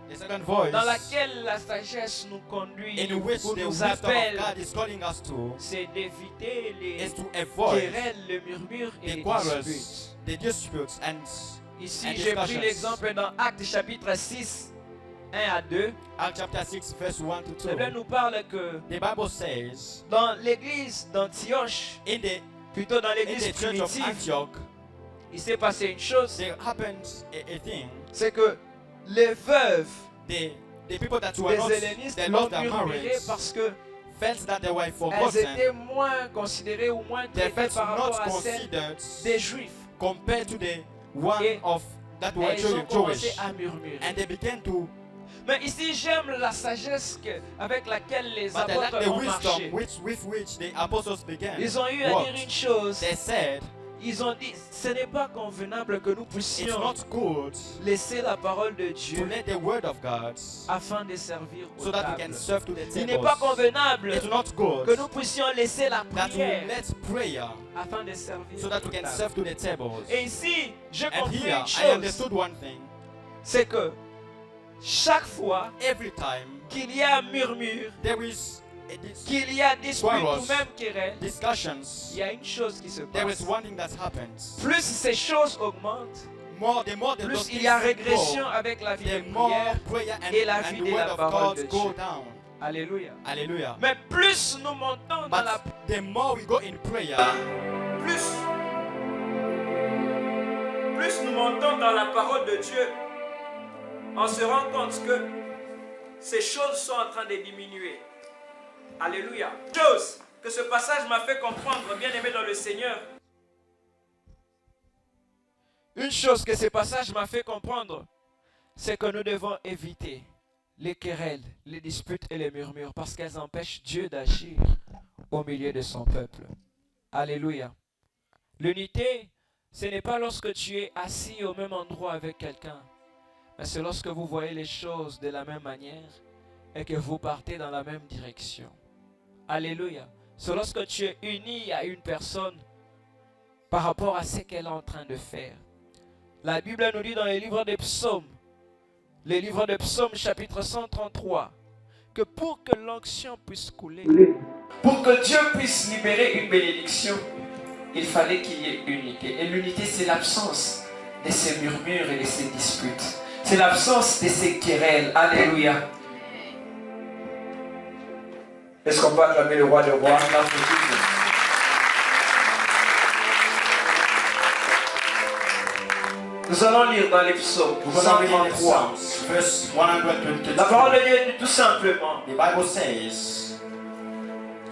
The second voice dans laquelle la sagesse nous conduit, in which ou the nous wisdom of appelle, God is calling us to c'est d'éviter les is to avoid querelles, les murmures et the les quarrels, disputes. the disputes, and Ici, and j'ai pris discussions. l'exemple dans Actes chapitre 6, 1 à 2. Acts chapter 6 verse 1 to La 2. Bible nous parle que The Bible says dans l'église d'Antioche, plutôt dans in l'église the church of primitive, Antioch il s'est passé une chose, there happened a thing. c'est que les veuves The people that were not des hellénistes they ont lost their murmuré marriage parce que felt that they were elles forgotten. étaient moins considérées ou moins They traitées felt par rapport not à celles considered des Juifs. compared to the one Et of that were Elles ont commencé Jewish. à murmurer. And they began to, Mais ici, j'aime la sagesse avec laquelle les but they lacked apôtres the ont marché. wisdom with which the apostles began. Ils ont eu à What? dire une chose. They said, Ils ont dit, ce n'est pas convenable que nous it's puissions not good laisser la parole de to Dieu let the word of God afin de servir aux so that we tables. can serve to the Il n'est pas tables. convenable It's not good que nous puissions laisser la that we prière let prayer afin de servir so that we aux can tables. serve to the tables. Et ici, j'ai And compris here une I chose, understood one thing. c'est que chaque fois Every time qu'il y a murmure, there is qu'il y a dispute Quarrels. ou même querelle, discussions, il y a une chose qui se there is passe. one thing that happens. Plus ces choses augmentent, The more the plus il y a régression avec la vie the de more prière. prayer et la and vie the de word la of parole God de go Dieu. down. Alléluia. Hallelujah. Mais plus nous montons dans la But the more we go in prayer, plus nous montons dans la parole de Dieu, on se rend compte que ces choses sont en train de diminuer. Alléluia. Chose que ce passage m'a fait comprendre, bien aimé dans le Seigneur. Une chose que ce passage m'a fait comprendre, c'est que nous devons éviter les querelles, les disputes et les murmures parce qu'elles empêchent Dieu d'agir au milieu de son peuple. Alléluia. L'unité, ce n'est pas lorsque tu es assis au même endroit avec quelqu'un, mais c'est lorsque vous voyez les choses de la même manière et que vous partez dans la même direction. Alléluia. C'est lorsque tu es uni à une personne par rapport à ce qu'elle est en train de faire. La Bible nous dit dans les livres des psaumes, chapitre 133, que pour que l'onction puisse couler, pour que Dieu puisse libérer une bénédiction, il fallait qu'il y ait unité. Et l'unité, c'est l'absence de ces murmures et de ces disputes. C'est l'absence de ces querelles. Alléluia. Est-ce qu'on peut acclamer le roi des rois? Nous allons lire dans les psaumes 133. verse 122. La parole de Dieu dit tout simplement, The Bible says,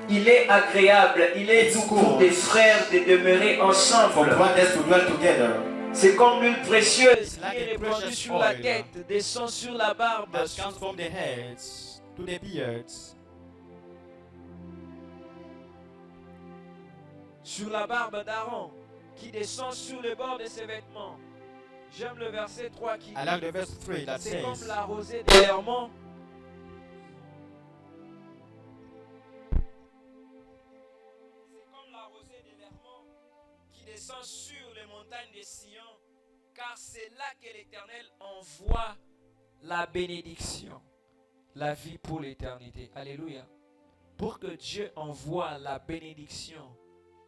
il est agréable, il est doux pour des frères de demeurer for ensemble. brothers to dwell together, C'est comme l'huile précieuse qui like est a répandue precious sur la oil tête, descend sur la barbe, that comes from the heads to the beards, sur la barbe d'Aaron, qui descend sur le bord de ses vêtements. J'aime le verset 3 qui I dit, like the verse 3 that c'est comme says, la rosée de l'Hermont. C'est comme la rosée de l'Hermont qui descend sur les montagnes de Sion, car c'est là que l'Éternel envoie la bénédiction, la vie pour l'éternité. Alléluia. Pour que Dieu envoie la bénédiction,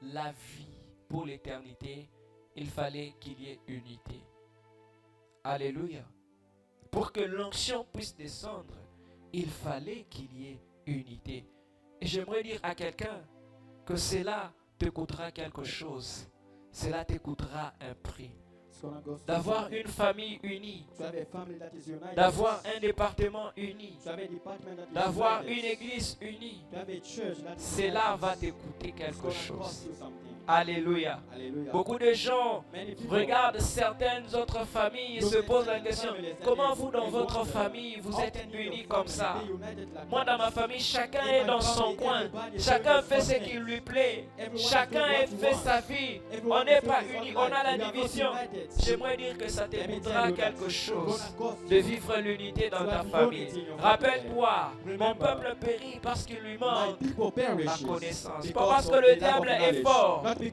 la vie pour l'éternité, il fallait qu'il y ait unité. Alléluia. Pour que l'onction puisse descendre, il fallait qu'il y ait unité. Et j'aimerais dire à quelqu'un que cela te coûtera quelque chose. Cela te coûtera un prix. D'avoir une famille unie, d'avoir un département uni, d'avoir une église unie, cela va te coûter quelque chose. Alléluia. Beaucoup de gens regardent certaines autres familles et se posent la question, comment vous dans votre famille vous êtes unis comme ça? Moi dans ma famille, chacun est dans son coin, chacun fait ce qui lui plaît, chacun fait sa vie, on n'est pas unis, on a la division. J'aimerais dire que ça te coûtera quelque chose de vivre l'unité dans ta famille. Rappelle-toi, mon peuple périt parce qu'il lui manque la connaissance. Pas parce que le diable est fort, mais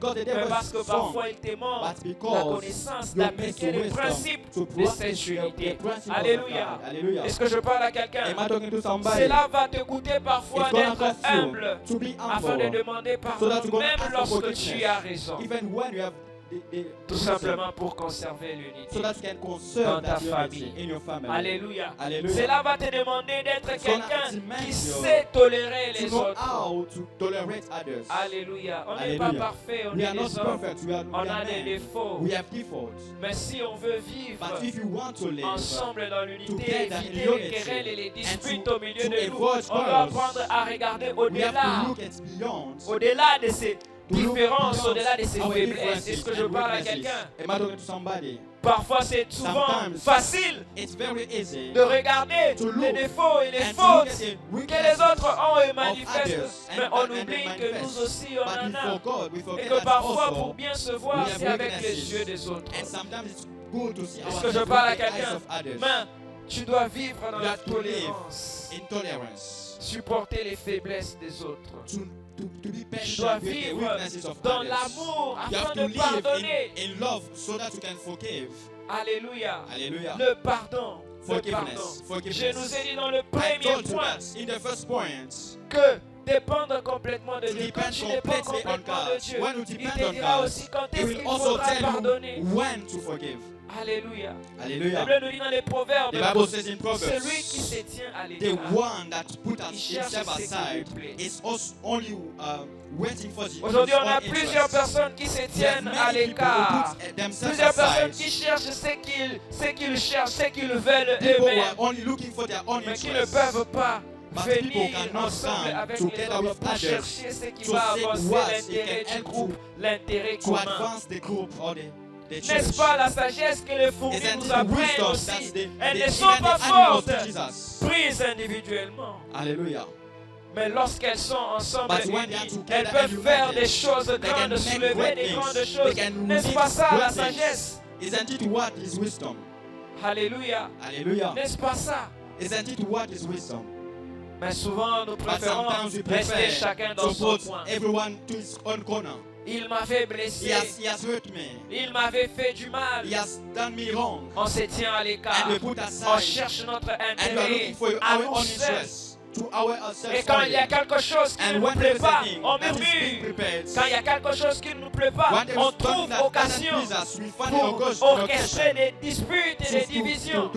parce que parfois il te manque la connaissance d'appliquer les principes de cette unité. Alléluia. Est-ce que je parle à quelqu'un? Cela va te coûter parfois d'être humble afin de demander pardon même lorsque tu as raison. Tout simplement pour conserver l'unité dans ta famille. Alléluia. Cela va te demander d'être quelqu'un qui sait tolérer les autres. Alléluia. On n'est pas parfait, on est des hommes. On a des défauts. Mais si on veut vivre ensemble dans l'unité, éviter les querelles et les disputes au milieu de nous, on doit apprendre à regarder au-delà de ces différence, au-delà de ses faiblesses. Est-ce que je parle à quelqu'un? Parfois c'est souvent facile de regarder les défauts et les fautes que les autres ont et manifestent. Mais on oublie que nous aussi on en a. Et que parfois pour bien se voir, c'est avec les yeux des autres. Est-ce que je parle à quelqu'un? Mais tu dois vivre dans la tolérance. Supporter les faiblesses des autres. Tu dois vivre dans l'amour afin de pardonner. Alléluia. Le pardon. Je nous ai dit dans le premier point que dépendre complètement de Dieu. Quand tu dépends complètement de Dieu, il te dira aussi quand est-ce qu'il faudra pardonner. Alléluia. La Bible nous dit dans les Proverbes, celui qui se tient à l'écart, il cherche ce qui lui plaît. Aujourd'hui, on a plusieurs personnes qui se tiennent à l'écart. Plusieurs personnes qui cherchent ce qu'ils cherchent, ce qu'ils veulent eux-mêmes, mais qui ne peuvent pas venir ensemble avec les autres pour chercher ce qui va avancer l'intérêt du groupe, l'intérêt commun. N'est-ce pas la sagesse que les fourmis nous apprennent aussi? Elles ne sont pas fortes, prises individuellement. Alléluia. Mais lorsqu'elles sont ensemble unies, elles peuvent faire des choses grandes, soulever des grandes choses. N'est-ce pas ça la sagesse? Isn't it what is wisdom? Alléluia. Alléluia. N'est-ce pas ça? Isn't it what is wisdom? Mais souvent nous préférons rester chacun dans son coin. Everyone to his own corner. Il m'avait blessé. He has hurt me. Il m'avait fait du mal. He has done me wrong. On se tient à l'écart. And we put aside. On cherche notre intérêt à our nous own seuls. interests. To our Et quand il y a quelque chose qui ne nous plaît pas, on murmure. Prepared, Quand il y a quelque chose qui ne nous plaît pas, on trouve occasion pour orchestrer des disputes et des divisions.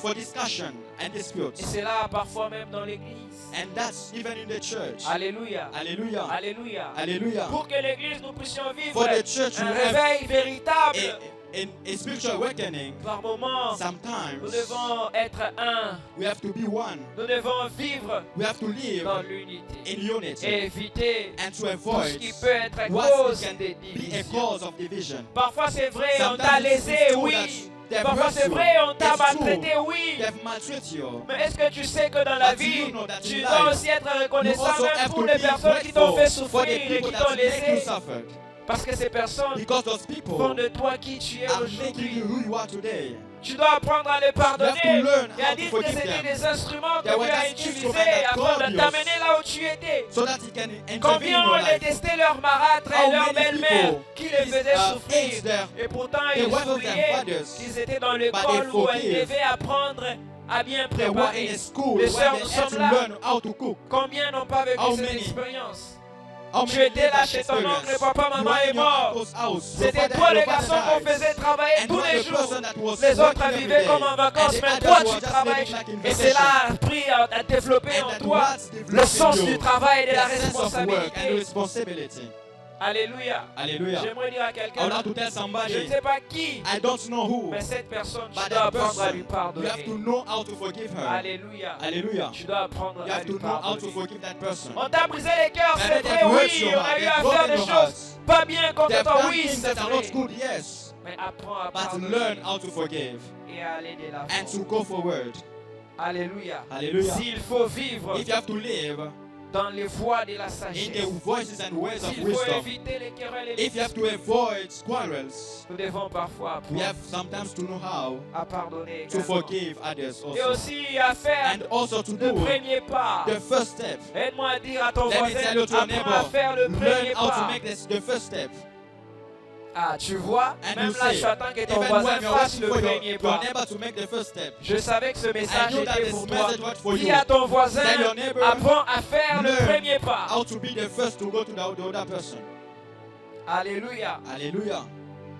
For discussion and disputes. Et c'est là parfois même dans l'église. And that's even in the church. Alléluia. Alléluia. Alléluia. Alléluia. Pour que l'église nous puissions vivre For the church un to have réveil véritable. A spiritual awakening. Par moments, Sometimes nous devons être un. we have to be one. Nous devons vivre We have to live dans l'unité. in unity. Et éviter And to tout avoid ce qui peut être what cause can des be a divisions. cause of division. Parfois c'est vrai, on t'a Sometimes lésé, it's true oui. that they've Parfois hurt c'est you. vrai, on t'a It's maltraité, true. oui. They've maltreated you. Mais est-ce que tu sais que dans la But vie, you know that tu in dois life, aussi être You reconnaissant also même have pour to les be personnes qui t'ont grateful fait for the souffrir et people qui that t'ont make you laissé? suffer. Parce que ces personnes Because those font people de toi qui tu es are making you aujourd'hui. who you are today. Tu dois apprendre à les You have to pardonner learn et à how to dire que forgive c'était them. des instruments There que were Dieu a just utilisés instruments that afin God de t'amener là où tu étais. So that he can intervene in Combien your ont life. détesté leur marâtre How et leur many belle-mère people qui les faisaient hate souffrir. their Et pourtant, they ils wives and oubliaient fathers, qu'ils étaient dans but l'école they où elles forgive. devaient apprendre à bien They were in préparer. a school Les where sœurs, they nous had to sommes là. learn how to cook. Combien n'ont pas vécu How cette many? expérience? How Tu many étais lived là that chez ton oncle, experience? papa, You maman were est in your mort. uncle's house. Your C'était father toi and le your father garçon qu'on died. faisait travailler And tous you were les the jours. person that was Les autres working every vivaient day. comme en vacances, And the mais others toi were tu just travailles. living like in Et vacation. cela a appris à développer And en that toi was le developing sens you, du travail et de la the sense of work and the responsabilité. responsibility. Alléluia. Hallelujah. J'aimerais dire à I would quelqu'un, like to tell je ne somebody, sais pas qui, I don't know who, mais cette personne, tu but dois that apprendre à lui person, you have to pardonner. know how to forgive her. Alléluia. Hallelujah. Tu dois apprendre You à have lui to know how to pardonner. forgive that person. On t'a brisé les cœurs, And c'est they vrai, have hurt oui. your On a heart, eu they à have faire broken des your choses heart. pas bien They contre have toi, done oui, things c'est that are not vrai. good, yes, Mais apprends à but pardonner learn how to forgive et à aller de l'avant. and to go forward. Alléluia. Hallelujah. S'il faut vivre If you have to live dans les voies de la in sagesse, the voices and ways of s'il faut wisdom, éviter les querelles et les if you have to avoid quarrels, nous devons parfois we apprendre have sometimes to know how à pardonner to également. forgive others Et also. aussi à faire And also to le do premier pas. the first step. Aide-moi à dire à ton Let me voisin, tell you to your apprends à neighbor, faire le premier learn how to pas. make the first step. Ah, tu vois, And même you là, say, je attends que ton even voisin when you're fasse waiting le for premier your pas. neighbor to make the first step, Je savais que ce I message know that était this pour toi. message was for Dis you. à ton voisin, Tell your neighbor, apprends à faire le learn premier pas. how to be the first to go to the other person. Alléluia. Hallelujah.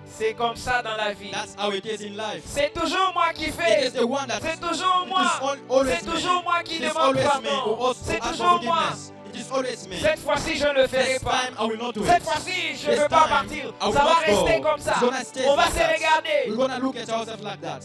C'est comme ça dans la vie. That's how it is in life. C'est toujours moi qui It fais. is the one that C'est toujours it moi. is always C'est me. toujours moi qui It is demande always me who pardon. also C'est asks for toujours moi. forgiveness. It is always me. Cette fois-ci, je ne le ferai This pas. time I will not do Cette it. fois-ci, je ne This veux pas time, partir. I will Ça va not rester go. comme ça. It's gonna stay On va like se that. regarder. We're gonna look at ourselves like that.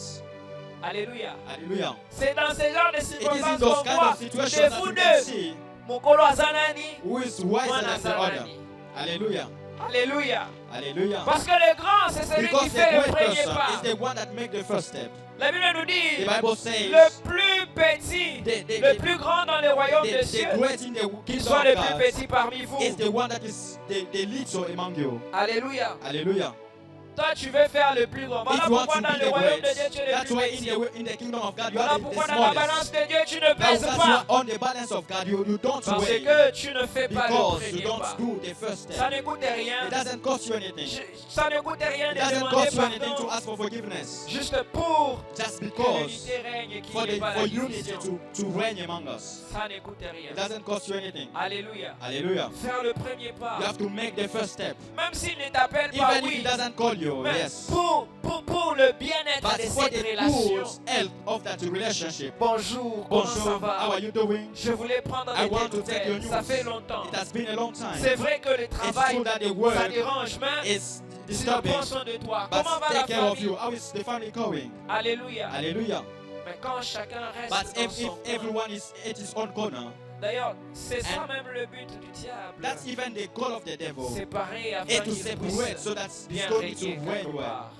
Alléluia. Hallelujah. C'est dans ce genre de It is in circonstances those qu'on kind voit of situations chez that vous you can deux. see Mokolo Azanani. who is wiser Mwana than the other. Azanani. Hallelujah. Alléluia. Hallelujah. Parce que le grand, c'est celui Because qui the fait le great premier person pas. is the one that makes the first step. La Bible nous The dit, Bible says le plus petit, the- le plus grand dans le royaume des the cieux, great in the qu'il kingdom soit le of plus God petit parmi vous. is the one that is the little among you. Alléluia. Hallelujah. Toi, tu veux faire le plus grand. Voilà If you want pourquoi to dans be le the royaume de Dieu, great, tu es le that's plus why petit. in the kingdom of God you Voilà are the pourquoi dans la balance smallest. de Dieu, tu ne Now pèses because you pas. are on the balance of God, you don't Parce weigh que tu ne fais pas le because you premier don't pas. do the first Ça step. ne coûte rien. It doesn't cost you anything. Ça ne coûte rien It de doesn't demander cost you anything to pardon. ask for forgiveness. Juste pour Just que because l'unité règne et qu'il for n'y ait pas la unity division. to reign among us. Ça ne coûte rien. It doesn't cost you anything. Alléluia. Hallelujah. Faire le premier pas. You have to make the first step. Même s'il ne t'appelle pas, Even if oui. he doesn't call you, Mais yes. pour le bien-être But de for cette the relation. good health of that relationship. Bonjour, comment ça Bonjour, how va? are you doing? Je voulais prendre I de want tes to take your nouvelles. news. Ça fait longtemps. It has been a long time. C'est vrai que le It's travail, true that the ça work dérange, mais is tu disturbing. prends soin de toi. But Comment va la take care of you. famille? How is the family going? Alléluia. Hallelujah. Mais quand chacun reste But dans if son coin. everyone is at his own corner, D'ailleurs, c'est ça And même le but du diable. that's even the goal of the devil. Séparer And afin to qu'il separate puisse so that bien it's going to régner reign quelque well. part.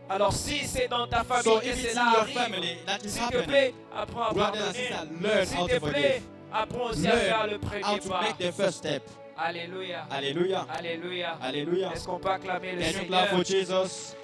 Alors si c'est dans ta famille So que if it's cela in your arrive, family that is s'il te happening, plaît, apprends à brothers and pardonner. sisters, learn S'il how te to plaît, forgive. apprends aussi à faire le Learn premier how to pas. make the first step. Alléluia. Hallelujah. Alléluia. Hallelujah. Est-ce qu'on peut acclamer le Can you clap Seigneur? for Jesus?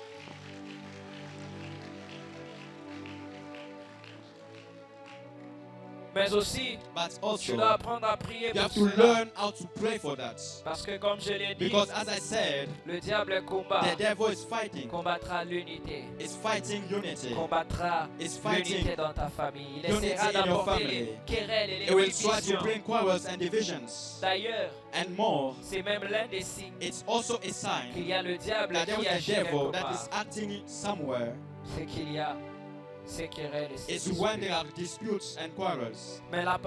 Mais aussi, But tu also, dois apprendre à prier you pour have to cela. learn how to pray for that. Parce que comme je l'ai dit, Because as I said, le diable combat, the devil is fighting. combattra l'unité, It's fighting unity. combattra It's fighting. l'unité dans ta famille. Il Unity essaiera in your d'apporter family. les querelles et It les will try to divisions. bring quarrels and divisions. D'ailleurs, And more, c'est même l'un des signes it's also a sign qu'il y a le diable that there qui is a agit devil quelque that part. is acting somewhere. C'est qu'il y a ces querelles et ces It's when there disputes. are disputes and quarrels. Mais la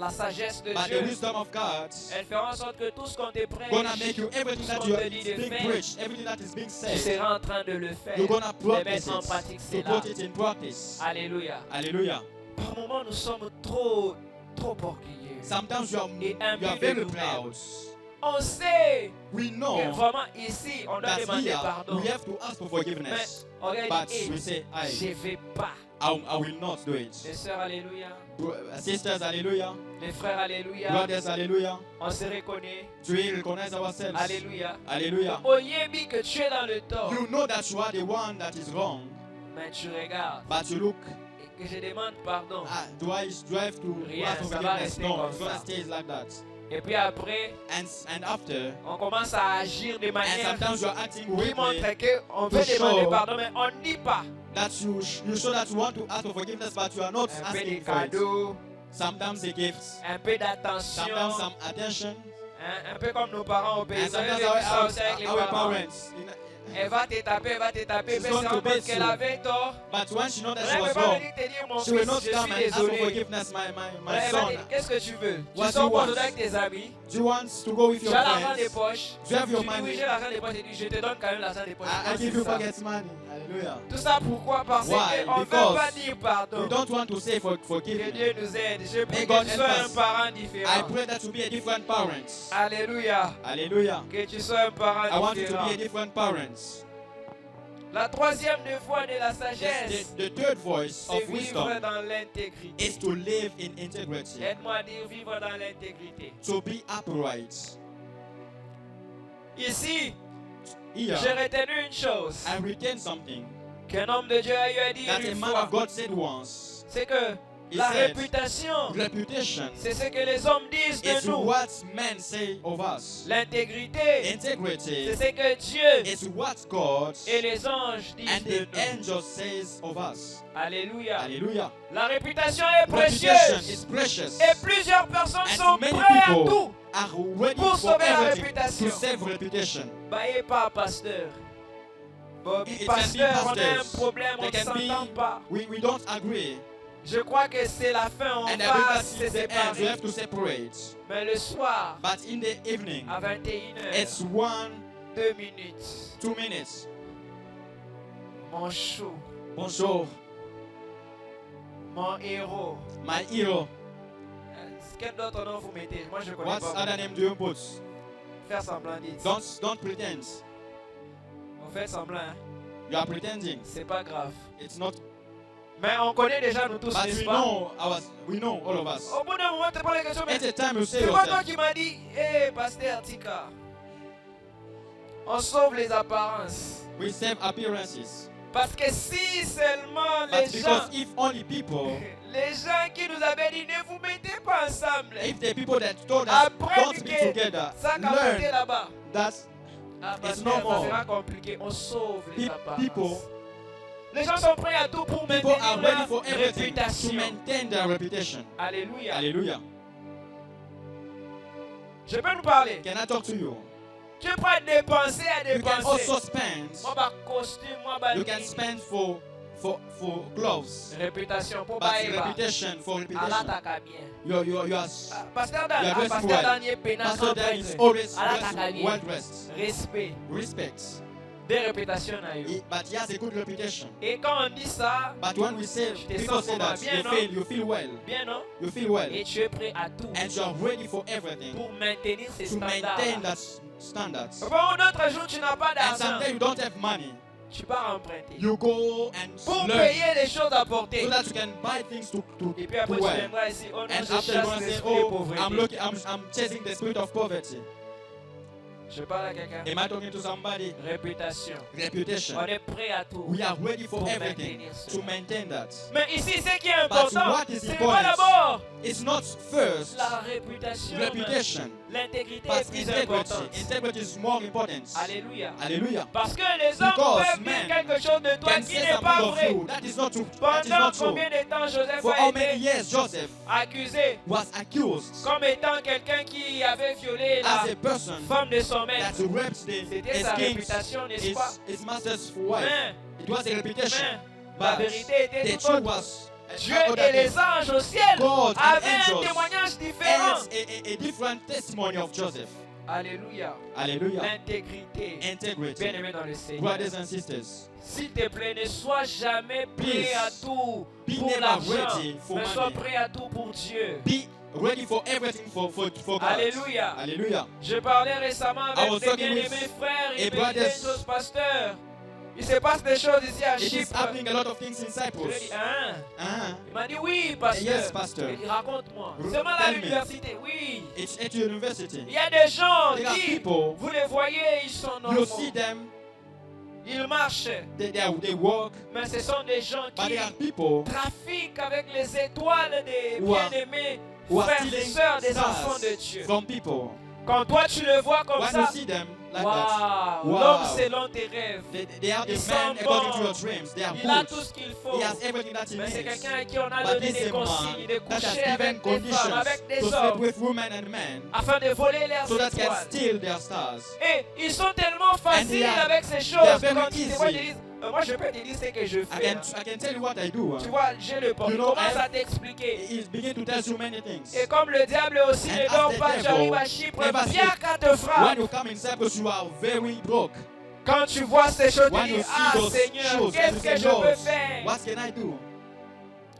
sagesse de But the Dieu, wisdom of God elle fera en sorte que tout ce qu'on te prêche, gonna make you everything that tout you ce are qu'on te dit de being faire, preached, everything that is being tu said. seras en train de le faire, You're gonna de practice mettre en it, pratique to cela. put it in practice. Alléluia. Hallelujah. Par moments, nous sommes trop orgueilleux. Sometimes you Et are imbus de very nous-mêmes. proud. On sait We que know vraiment ici, on doit that demander here pardon. we have to ask for Mais forgiveness. on regarde But et we say, je I ne vais pas I will not do it. Les sœurs, alléluia. Sisters, hallelujah. Les frères, alléluia. Brothers, hallelujah. On se reconnaît. Do we recognize ourselves? Alléluia. Hallelujah. Oyebi que tu es dans le tort. You know that you are the one that is wrong, Mais tu regardes but you look, et que je demande pardon. do I have to Rien, ask for ça va forgiveness? rester No, comme it's gonna ça. stay like that. Et puis après, And after, on commence à agir de and manière sometimes you are acting qui weirdly, montre qu'on veut to demander show pardon, mais on ne dit pas. that you show that you want to ask for forgiveness, but you are not Un peu de asking for it. cadeaux, Sometimes the gifts, un peu d'attention. sometimes some attention, Un peu comme nos parents au pays. and Vous avez sometimes vécu ça aussi avec les our parents. parents. Elle va te taper, She's mais going c'est to en beat compte qu'elle you. avait tort. But when she knows that Elle she ne was peut pas wrong, venir te dire, mon she will fils, not je come suis and ask for désolé. forgiveness, my Elle va son. dire, qu'est-ce que tu veux? What Tu sors do you pour want? jouer avec tes amis. Do you want to go with Tu your as l'argent des friends? poches. Do you have your Tu dis, oui, money? j'ai l'argent des poches. Et je te donne quand même l'argent des poches. I Non, give c'est you ça. pocket money. Hallelujah. Tout ça pourquoi? Parce Why? qu'on ne veut Because pas dire pardon. We don't want to say Que forgive me. Dieu nous aide. Je prie May que God tu help sois un us. parent I différent. pray that you be a different parent. Alléluia. Hallelujah. Que tu sois un parent I want you to différent. be a different parent. La troisième des voies de la sagesse, The third voice c'est of vivre wisdom dans l'intégrité. is to live in integrity, Aide-moi à dire vivre dans l'intégrité. to be upright. Ici, Here, j'ai retenu une chose I retain something qu'un homme de Dieu a eu à dire that a une man fois. of God said once. C'est que He la said, réputation, reputation c'est ce que les hommes disent is de nous. what men say of us. L'intégrité, Integrity c'est ce que Dieu is what God et les anges disent and de the nous. angel says of us. Alléluia. Hallelujah. La réputation est Reputation précieuse. is precious. Et plusieurs personnes And sont many prêtes à people tout. are ready pour for sauver la everything réputation. to save reputation. Baillez pas, pasteur. Bon, It can be pasteur, on a un pastors. problème, on ne They can be- s'entend pas. We don't agree. Je crois que c'est la fin, on And va everybody se sees the end. You séparer. have to separate. Mais le soir, But in the evening, à 21h, it's 1, 2 minutes, 2 minutes. mon chou, Bonjour, mon héros. my hero. Quel autre nom vous mettez? Moi, je connais What pas. other name do you put? Faire semblant, dites. Don't pretend. On fait semblant, hein. You are pretending. C'est pas grave. It's not. Mais on connaît déjà nous tous, But n'est-ce we pas? know we know all of us. Au bout d'un moment, tu te poses la question, mais At a time you say c'est pas toi yourself, qui m'as dit, hé, pasteur Tika, on sauve les apparences. we save appearances. Parce que si seulement But les because gens, if only people, les gens qui nous avaient dit, ne vous mettez pas ensemble, if the people that told us après don't be que together, ça a learn capoté là-bas, that ah, it's pasteur, no more. ça sera compliqué, on sauve les apparences. people Les gens sont prêts à tout pour people are maintenir ready for leur everything to réputation. maintain their reputation. Alléluia. Hallelujah. Je peux nous parler. Can I talk to you? Tu es prêt à dépenser, You can also Moi, spend. ma costume, moi, ma You can spend for clothes. réputation pour But bailler. reputation for Allah reputation. t'a bien. You are Pasteur You are dressing Pasteur well. Daniel Pénal, Pastor grand Dan is prêtre. always Allah dressed, t'a bien. well dressed. Respect. Respect. Des réputations à eux. But he has a good reputation. Et quand on dit ça, But when we say, Je te people sens say comment? that, Bien, non? you feel well. bien non? You feel well. Et tu es prêt à tout And you are ready for everything pour maintenir ces to maintain standards. that standards. Bon, d'autres jours, tu n'as pas And d'argent. someday you don't have money. Tu pars emprunter. You go and Pour learn payer les choses à porter. so that you can buy things to Et puis après, tu wear. viendras ici. Oh non, And je after you chasse want to say, l'esprit de oh, pauvreté. I'm chasing the spirit of poverty. Je parle à quelqu'un. Am I talking to somebody? Réputation. Reputation. On est prêt à tout. We are ready for Pour everything maintenir to cela. maintain that. Mais ici, ce qui est But important, what is c'est pas important d'abord It's not first la réputation. reputation, L'intégrité but est plus integrity. importante. Integrity is more important. Alléluia. Hallelujah. Parce que les hommes Because peuvent dire men quelque chose de toi Can qui say n'est pas something of vrai. you that is not true. That is Pendant not true. combien de temps Joseph For a how many été years Joseph accusé was accused comme étant quelqu'un qui avait violé la as a person femme de son that maître? raped C'était sa his réputation, n'est-ce pas? his master's wife. Mais, It was a reputation. la But vérité était the tout truth autre. was Dieu other et les things. anges au ciel God and avaient un angels témoignage différent. And a different testimony of Joseph. Alléluia. Hallelujah. L'intégrité. Integrity. Bien-aimé dans le Seigneur. Brothers and sisters, S'il te plaît, ne sois jamais prêt Please, à tout be pour never l'argent, ready for mais sois money. prêt à tout pour Dieu. be ready for everything for God. Alléluia. Hallelujah. Je parlais récemment I was avec des talking with bien-aimés frères a et brothers. pasteurs. Il se passe des choses ici à It is Chypre. happening a lot of things in Je lui ai dit, Cyprus. hein? Uh-huh. Il m'a dit oui, pasteur. Yes, pastor. Il dit, raconte-moi. R- Seulement à tell me. l'université, oui. It's at university. Il y a des gens There are qui, people, vous les voyez, ils sont you normaux. see them, Ils marchent. they walk, Mais ce sont des gens but qui there are people trafiquent avec les étoiles des Who are- bien-aimés who are frères et stealing sœurs des stars enfants de Dieu. from people. Quand toi tu le vois comme When you ça, see them like that, waouh, Wow. l'homme selon tes rêves. they are the Ils men sont according to bons. your dreams. They are Il a good. tout ce qu'il faut. He has everything that he Mais c'est needs. quelqu'un à qui on a But donné this des is a man consignes de that has coucher given avec des femmes, conditions avec to des sleep hommes, with women and men afin de voler leurs so that can étoiles. steal their stars. Et ils sont tellement faciles are- avec ces they are choses very quand ils te voient, ils easy. te disent, moi je peux te dire ce que je I fais. can tell you what I do. Tu vois, j'ai le porte. You Il know, commence I- à t'expliquer. He begin to tell you many things. Et comme le diable aussi And ne as dort the pas, devil j'arrive à Chypre, never bien sleep. qu'à te When frappe. you come in Cyprus, you are very broke. Quand tu vois ces choses, tu When dis, you see ah those Seigneur, shoes, qu'est-ce and you que say, je peux Lord, faire? what can I do?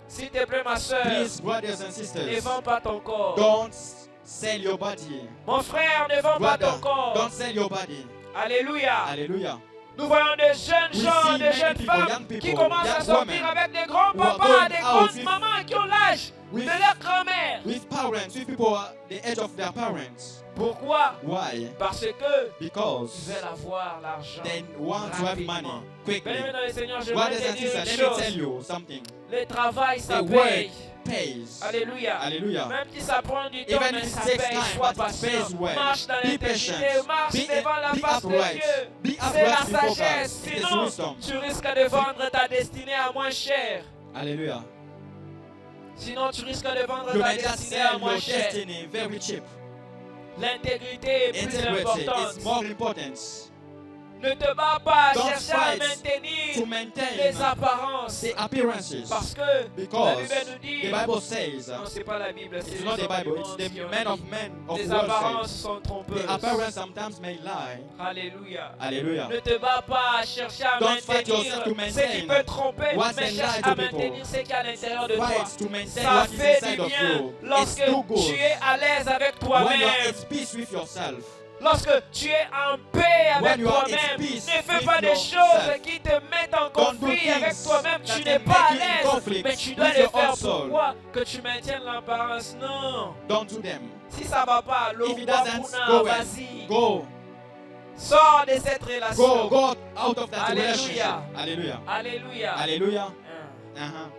S'il te plaît, ma soeur, Please, brothers and ne sisters, vends pas ton corps. don't sell your body. Mon frère, ne vends pas Brother, ton corps. don't sell your body. Alléluia. Hallelujah. Nous voyons des jeunes We gens, see des many jeunes people, femmes young people, qui commencent à young sortir women avec des who are grands-papas, going des out grandes with- mamans qui ont l'âge de with- leur grand-mère. With parents, with people the age of their parents. Pourquoi? Why? Parce que ils Because veulent avoir l'argent. they want to have money rapidement. quickly. Bien-aimés dans le Seigneur, je vais Brothers te and dire sisters, une let me tell chose. you something. Le travail, ça The work paye. pays. Alléluia. Hallelujah. Même si ça prend du temps, Even mais if ça it takes paye. time, Sois but it patient. pays well. Marche dans Be l'intégrité. patient. Marche devant la Be face de upright. Dieu. Be C'est upright la before God. sagesse. It is Sinon, wisdom. tu risques de vendre ta destinée à moins cher. Hallelujah. Sinon, tu risques de vendre You ta may just destinée à sell moins your cher. destiny very cheap. L'intégrité est plus Integrity importante. is more important Ne te bats pas à Don't chercher à fight to maintenir maintain les apparences. the appearances. Parce que la Because Bible nous the dit, Bible says, non, c'est pas la Bible, c'est it's les not the hommes du Bible, it's monde the qui ont men dit, of men of les world apparences say. sont trompeuses. The appearance sometimes may lie. Alléluia. Hallelujah. Ne te bats pas à chercher à Don't fight yourself to maintenir ce qui maintain peut tromper, what's mais in cherche lie à to people. maintenir ce qui est à l'intérieur de toi. Fight to maintain Ça what is fait inside du of bien you. lorsque It's too good. tu es à l'aise avec When you are toi-même. at peace with yourself. Lorsque tu es en paix avec When you are at toi-même, peace ne fais with pas des yourself. choses qui te mettent en Don't do conflit avec things toi-même. that Tu can n'es pas à make you in l'aise, conflict mais tu dois with le your faire. own soul. Pourquoi? Que tu maintiennes l'apparence. Non. Don't do them. Si ça va pas, If it doesn't go well, vas-y. go. Sors de cette relation. Go out of that Alléluia. relationship. Hallelujah. Alléluia. Hallelujah. Hein. Uh-huh.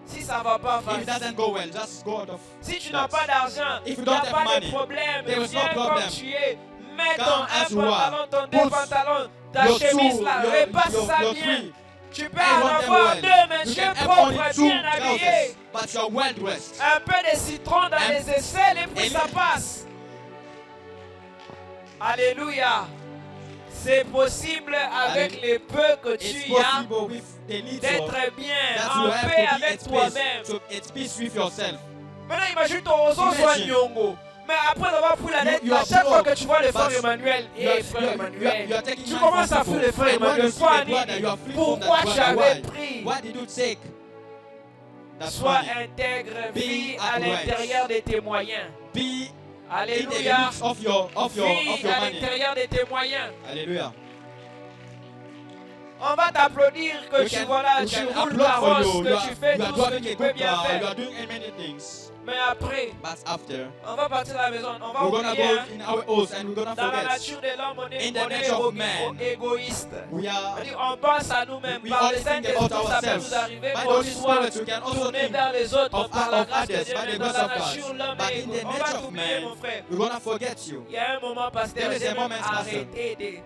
Si ça va pas, If it vas-y. doesn't go well, just go out of Si tu n'as that. pas d'argent, If il you n'y a don't have pas de money, problème. there is no Viens problem. comme tu es. Mets ton Come as you are. pantalon, ton deux Put pantalons, ta your chemise two, là, your repasse ça your bien. three. Tu peux I en want them avoir well. deux, mais You tu es can have propre, only two bien habillé. trousers, but you're well dressed. Un peu de citron dans And- les aisselles et puis and- ça passe. Alléluia. C'est possible avec les peu que It's tu as possible with the little d'être bien, that en you have paix to be avec at toi-même. peace, to at peace with yourself. Maintenant, imagine ton ozo soit Imagine. nyongo. Mais après avoir pris la lettre, You à are chaque fois broke, que tu vois le frère but Emmanuel, you are- et frère you are Emmanuel, taking tu money commences from à fuir le people. frère And when Emmanuel. you see Toi, the brother, you are free from pourquoi that tu brother. avais Why? pris? Why did you take that Sois money? intègre, Be vis à upright. l'intérieur de tes moyens. Be in the Alléluia. limits of your Vis à money. l'intérieur de tes moyens. Hallelujah. On va t'applaudir que You tu can- voilà, you tu can roules applaud for carrosse, you. que tu fais You are tout ce que driving tu a peux good bien car. You faire. are doing many things. Mais après, But after, on va partir à la maison, on va we're gonna oublier. go hein. in our house and we're gonna Dans la forget. nature de l'homme, on est, In the on est nature of man, égoïste. We are. C'est-à-dire, on pense à nous-mêmes. We Par only le think Saint-Esprit, about ça peut ourselves. nous arriver By the qu'on Holy soit Spirit, you can also tourné think vers les autres of par la of grâce de others, Dieu. by the Mais dans grace la of God. nature, l'homme But est in égoïste. the On va nature of t'oublier, mon man, frère. we're gonna forget you. Il y a un moment, pasteur, There is j'ai a même moment, pastor. arrêté de...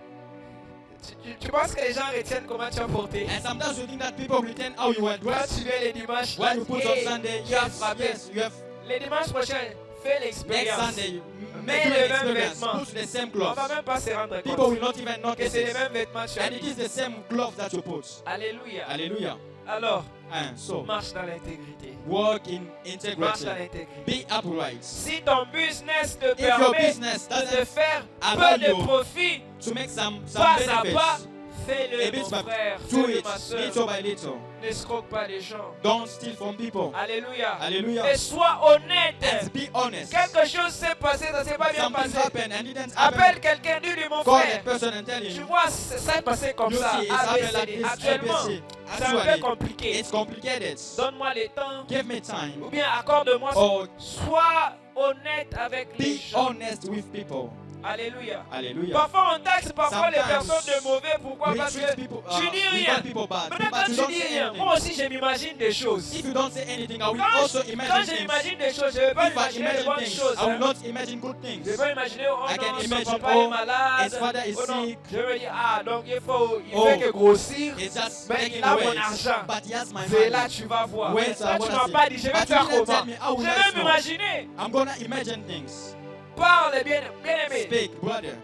Tu penses que les gens retiennent comment tu as porté? And sometimes you think that people retain how you were Quand dressed. tu viens les dimanches, When you put on hey, Sunday, tu as yes, frappé. yes, you have Les dimanches prochains, fais next l'expérience. Sunday, Mets do les an mêmes experience, vêtements. put the same On clothes. va même pas se rendre People compte will not even que notice c'est les it. mêmes vêtements que tu as And it mis. is the same clothes that you put. Alléluia. Hallelujah. Alors, And so, marche dans l'intégrité. walk in Marche integrity. dans l'intégrité. Be upright. Si ton business te If your permet business de te doesn't faire allow peu de you profit, to make some pas à benefits, pas, Fais-le, bit mon by frère. do Fais-le, it ma soeur. little by little. N'escroque pas les gens. Don't steal from people. Alléluia. Hallelujah. Et sois honnête. And be honest. Quelque chose s'est passé, ça s'est pas bien Something passé. happened and didn't happen. Appelle quelqu'un, dis-lui mon Call frère. that person and tell Tu him. vois, ça s'est passé comme You ça. see, it's happened like ABCD. this. Actuellement, ABC. c'est un peu Actually, compliqué. it's complicated. Donne-moi les temps. Give me time. Ou bien accorde-moi. Or Sois honnête avec les be gens. honest with people. Alléluia. Hallelujah. Parfois on taxe parfois les Sometimes personnes de mauvais. Pourquoi? We Parce treat que people, tu dis we rien. call people bad. Maintenant But quand you tu don't dis say rien, anything. moi aussi je m'imagine des choses. If you don't say anything, I will Quand also je imagine things. m'imagine des choses, je ne vais pas If I imaginer de imagine bonnes things, choses. I will hein. not imagine good Je ne things. vais pas imaginer, oh I can non, son imagine, papa oh, est malade. his father is Oh non, sick. je me dis, ah, donc il Oh, fait que grossir. It's just Mais taking il a away. mon argent. But he has my C'est là money. tu vas voir. Wait, Là I tu wanna m'as see. pas dit, je vais But faire you didn't comment? tell me how Je will I vais know. m'imaginer. I'm gonna imagine things. Parle, bien aimé. Speak, brother.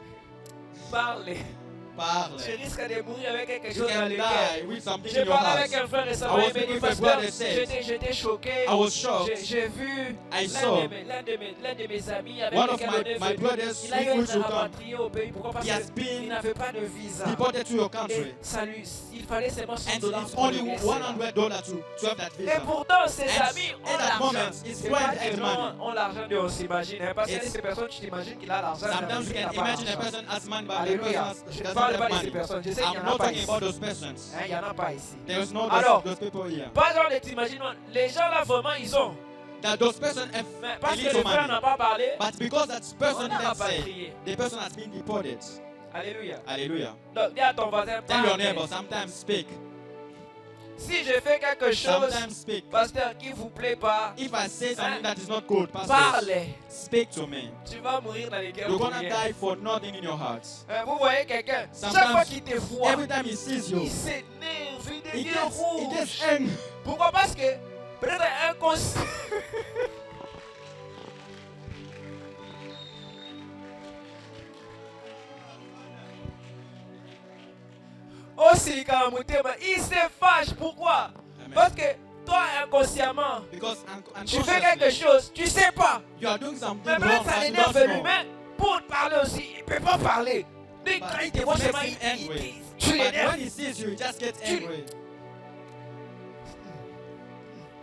Parle. Parle. Tu risques de mourir avec quelque You chose dans can le die cœur. with something in J'ai your parlé avec heart. un frère récemment, I was il m'a dit, speaking with a pasteur, brother said, j'étais choqué. I was shocked. J'ai vu I l'un saw de mes amis avec one of lequel on est my venu. brothers Il a eu who un should come. rapatrié au pays. Pourquoi? Parce He has qu'il been n'avait pas de visa. deported to your Et country. ça lui, il fallait seulement $100 And it's pour only le laisser là. $100 to have that Et visa. pourtant, ses And amis ont at that l'argent. moment, his C'est pas friends had que money. ont l'argent de on s'imagine. Hein, parce qu'il y a It's- ces personnes, tu t'imagines qu'il a l'argent. Sometimes you mais il can n'a pas imagine a l'argent. person has money, but the Alléluia. person Je ne doesn't parle have pas de ces money. personnes. Je sais qu'il n'y I'm en a not pas talking ici. about those persons. Hein, il n'y en a pas ici. There is no Alors, those people here. pas genre de t'imaginer. Les gens là, vraiment, ils ont. That those persons have Mais a parce que little le frère money. n'a pas parlé, But because that person on a didn't say, rapatrié. the person has been deported. Alléluia. Hallelujah. Donc, dis à ton voisin, Tell your parle. neighbor, sometimes speak. Si je fais quelque chose, Sometimes speak. pasteur, qui vous plaît pas, If I say something that is not good, pastor, parle. speak to me. Tu vas mourir dans les guerres. You're gonna die for nothing in your heart. Vous voyez quelqu'un, chaque Sometimes, fois qu'il te voit, Every time he sees you, il s'énerve, il he devient gets rouge. angry. Pourquoi? Parce que peut-être inconscient. Aussi, quand il se fâche. Pourquoi? Amen. Parce que toi, inconsciemment, Because tu fais quelque unconsciously, chose, tu sais pas. you are doing something Mais wrong, peut-être ça but you l'énerve don't know. lui-même. Pour parler aussi, il ne peut pas parler. Dès But quand il it te voit makes seulement, him angry. tu But l'énerves. when he sees you, he just gets Tu- angry.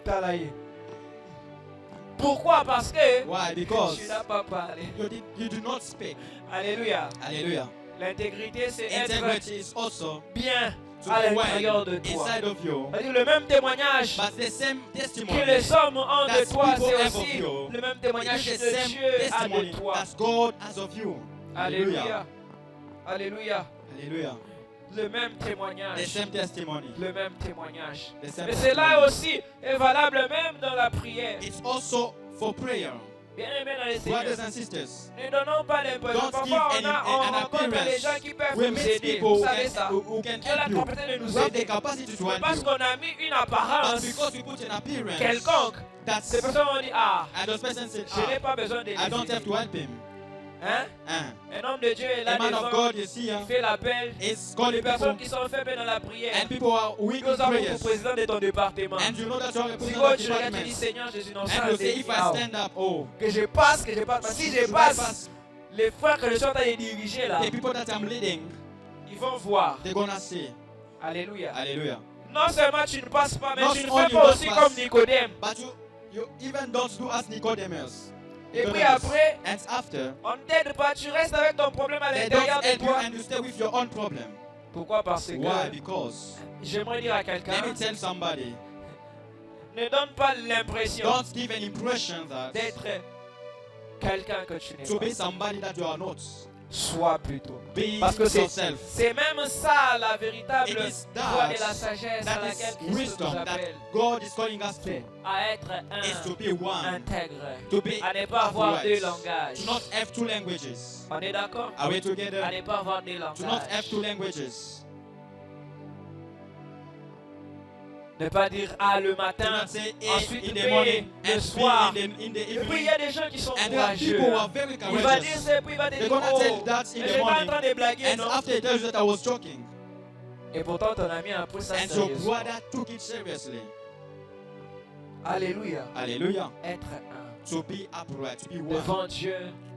Talaïe. Pourquoi? Parce que Why? Because tu n'as pas parlé. you do not speak. Alléluia. Hallelujah. L'intégrité, c'est être Integrity is also bien to à be l'intérieur de well toi. inside of you. C'est-à-dire le même témoignage But the same que testimony les hommes ont de that toi, people c'est have aussi of you, le même it témoignage is the que same Dieu a de testimony toi. that God has of you. Alléluia. Alléluia. Hallelujah. Le même The témoignage. same testimony. Le même témoignage. The same Et cela testimony. aussi est valable même dans la prière. It's also for prayer. Bien aimé dans les Seigneurs. Brothers and sisters, Ne donnons pas l'impression. don't give Parfois, an on rencontre appearance. les gens qui peuvent We nous meet aider. people Vous savez ça. who can Qui ont la help you. capacité de nous Who have the aider. capacity to Mais help parce you. qu'on a mis une But apparence because we put an appearance, quelconque, that's ces personnes ont dit, ah, and those persons said, je n'ai pas besoin de I don't have to help him. Hein? Un homme de Dieu est là A man of devant, God is here. il fait l'appel. It's Les calling personnes people, qui sont faibles dans la prière. and people are weak Nous in avons prayers. pour président de ton département. And you know that you are a Si president quand of tu regardes, tu dis department. Seigneur, je suis innocent. And you say, if I stand up, oh, Que je passe, que je passe. Mais si je should I passe, pass? les frères que je suis en train de diriger là, The people that I'm leading, ils vont voir. they're gonna see. Alléluia. Hallelujah. Non seulement tu ne passes pas, mais Not tu ne only fais pas don't aussi pass. comme Nicodème. But you even don't do as Nicodemus. Et puis après, And after, on ne t'aide pas, tu restes avec ton problème à they don't l'intérieur de help you toi. and you stay with your own problem. Pourquoi? Parce Why? que Because j'aimerais dire à quelqu'un, let me tell somebody, ne donne pas l'impression don't give an impression that d'être quelqu'un que tu n'es to be pas. somebody that you are not. Sois plutôt. Be Parce que yourself. c'est même ça la véritable It is voie et that la sagesse à that laquelle is Christ nous wisdom that appelle. God is calling us to. À être Is to un, be one. intègre. To be À ne pas avoir deux upright. langages. To not have two languages. On est d'accord? Are we À together? ne pas avoir deux To not have langages. two languages. Ne pas dire ah le To matin, not say ensuite A in the B, morning le and soir. B in the Et puis il evening. y a des gens qui sont And there are courageux. people who are very Il va dire courageous. ça, puis il va te They're dire gonna oh, tell that in je the suis pas en morning. train de blaguer, And non? after he tells you that I was joking, Et pourtant ton ami a pris ça and your sérieusement. brother took it seriously. Alléluia. Hallelujah. Être un To be upright, to be one. devant Dieu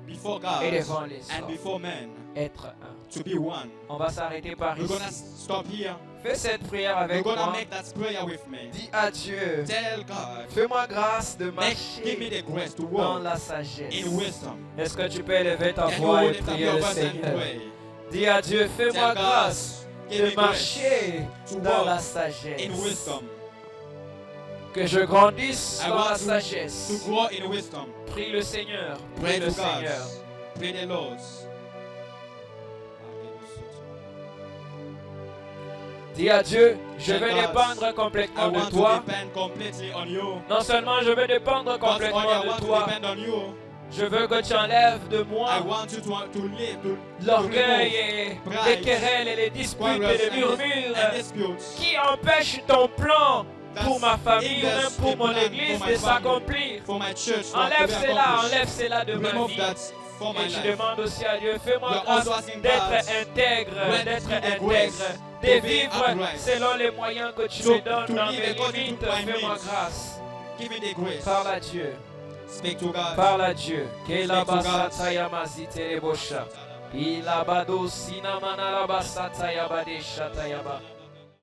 before God et devant les and hommes. before men Être un. to be one. On va s'arrêter par We're ici. gonna stop here. Fais cette prière We're avec gonna moi. make that prayer with me. Dis à Dieu, Tell God, fais-moi grâce de give me marcher the grace to dans walk la sagesse. in wisdom. Est-ce que tu peux élever ta And you voix will et lift up prier your le voice and Seigneur? pray. Dis à Dieu, fais-moi Tell God, grâce give me de grace marcher to dans la walk in sagesse. wisdom. Que je grandisse I dans la want sagesse. to grow in wisdom. Prie le Seigneur. Pray Prie le to God. Seigneur. Pray the Lord. Dis à Dieu, je Tell veux God, dépendre I complètement de want to toi. depend completely on you. Non seulement je veux dépendre Not only complètement I de want to toi, depend on you, je veux que tu enlèves de I moi want you to live, to l'orgueil remove et pride, les querelles et les disputes quarrels et les and murmures disputes qui empêchent ton plan pour ma famille ou hinders même pour the mon plan église for my de family, s'accomplir. for my church to Enlève be cela, accomplished. enlève cela de ma Remove vie. that for my Et tu life. demandes aussi à Dieu, fais-moi You're grâce also asking d'être God, intègre, grant d'être me the intègre, grace de to be vivre upright. selon les moyens que tu To- me donnes to dans live mes according to limites. my Fais-moi means. grâce. Give me the grace. Parle à Dieu. Speak to God. Parle à Dieu. Que la Speak to God. basata yamazite lebosha. Ilabado sinamana la basata yabade shata yaba.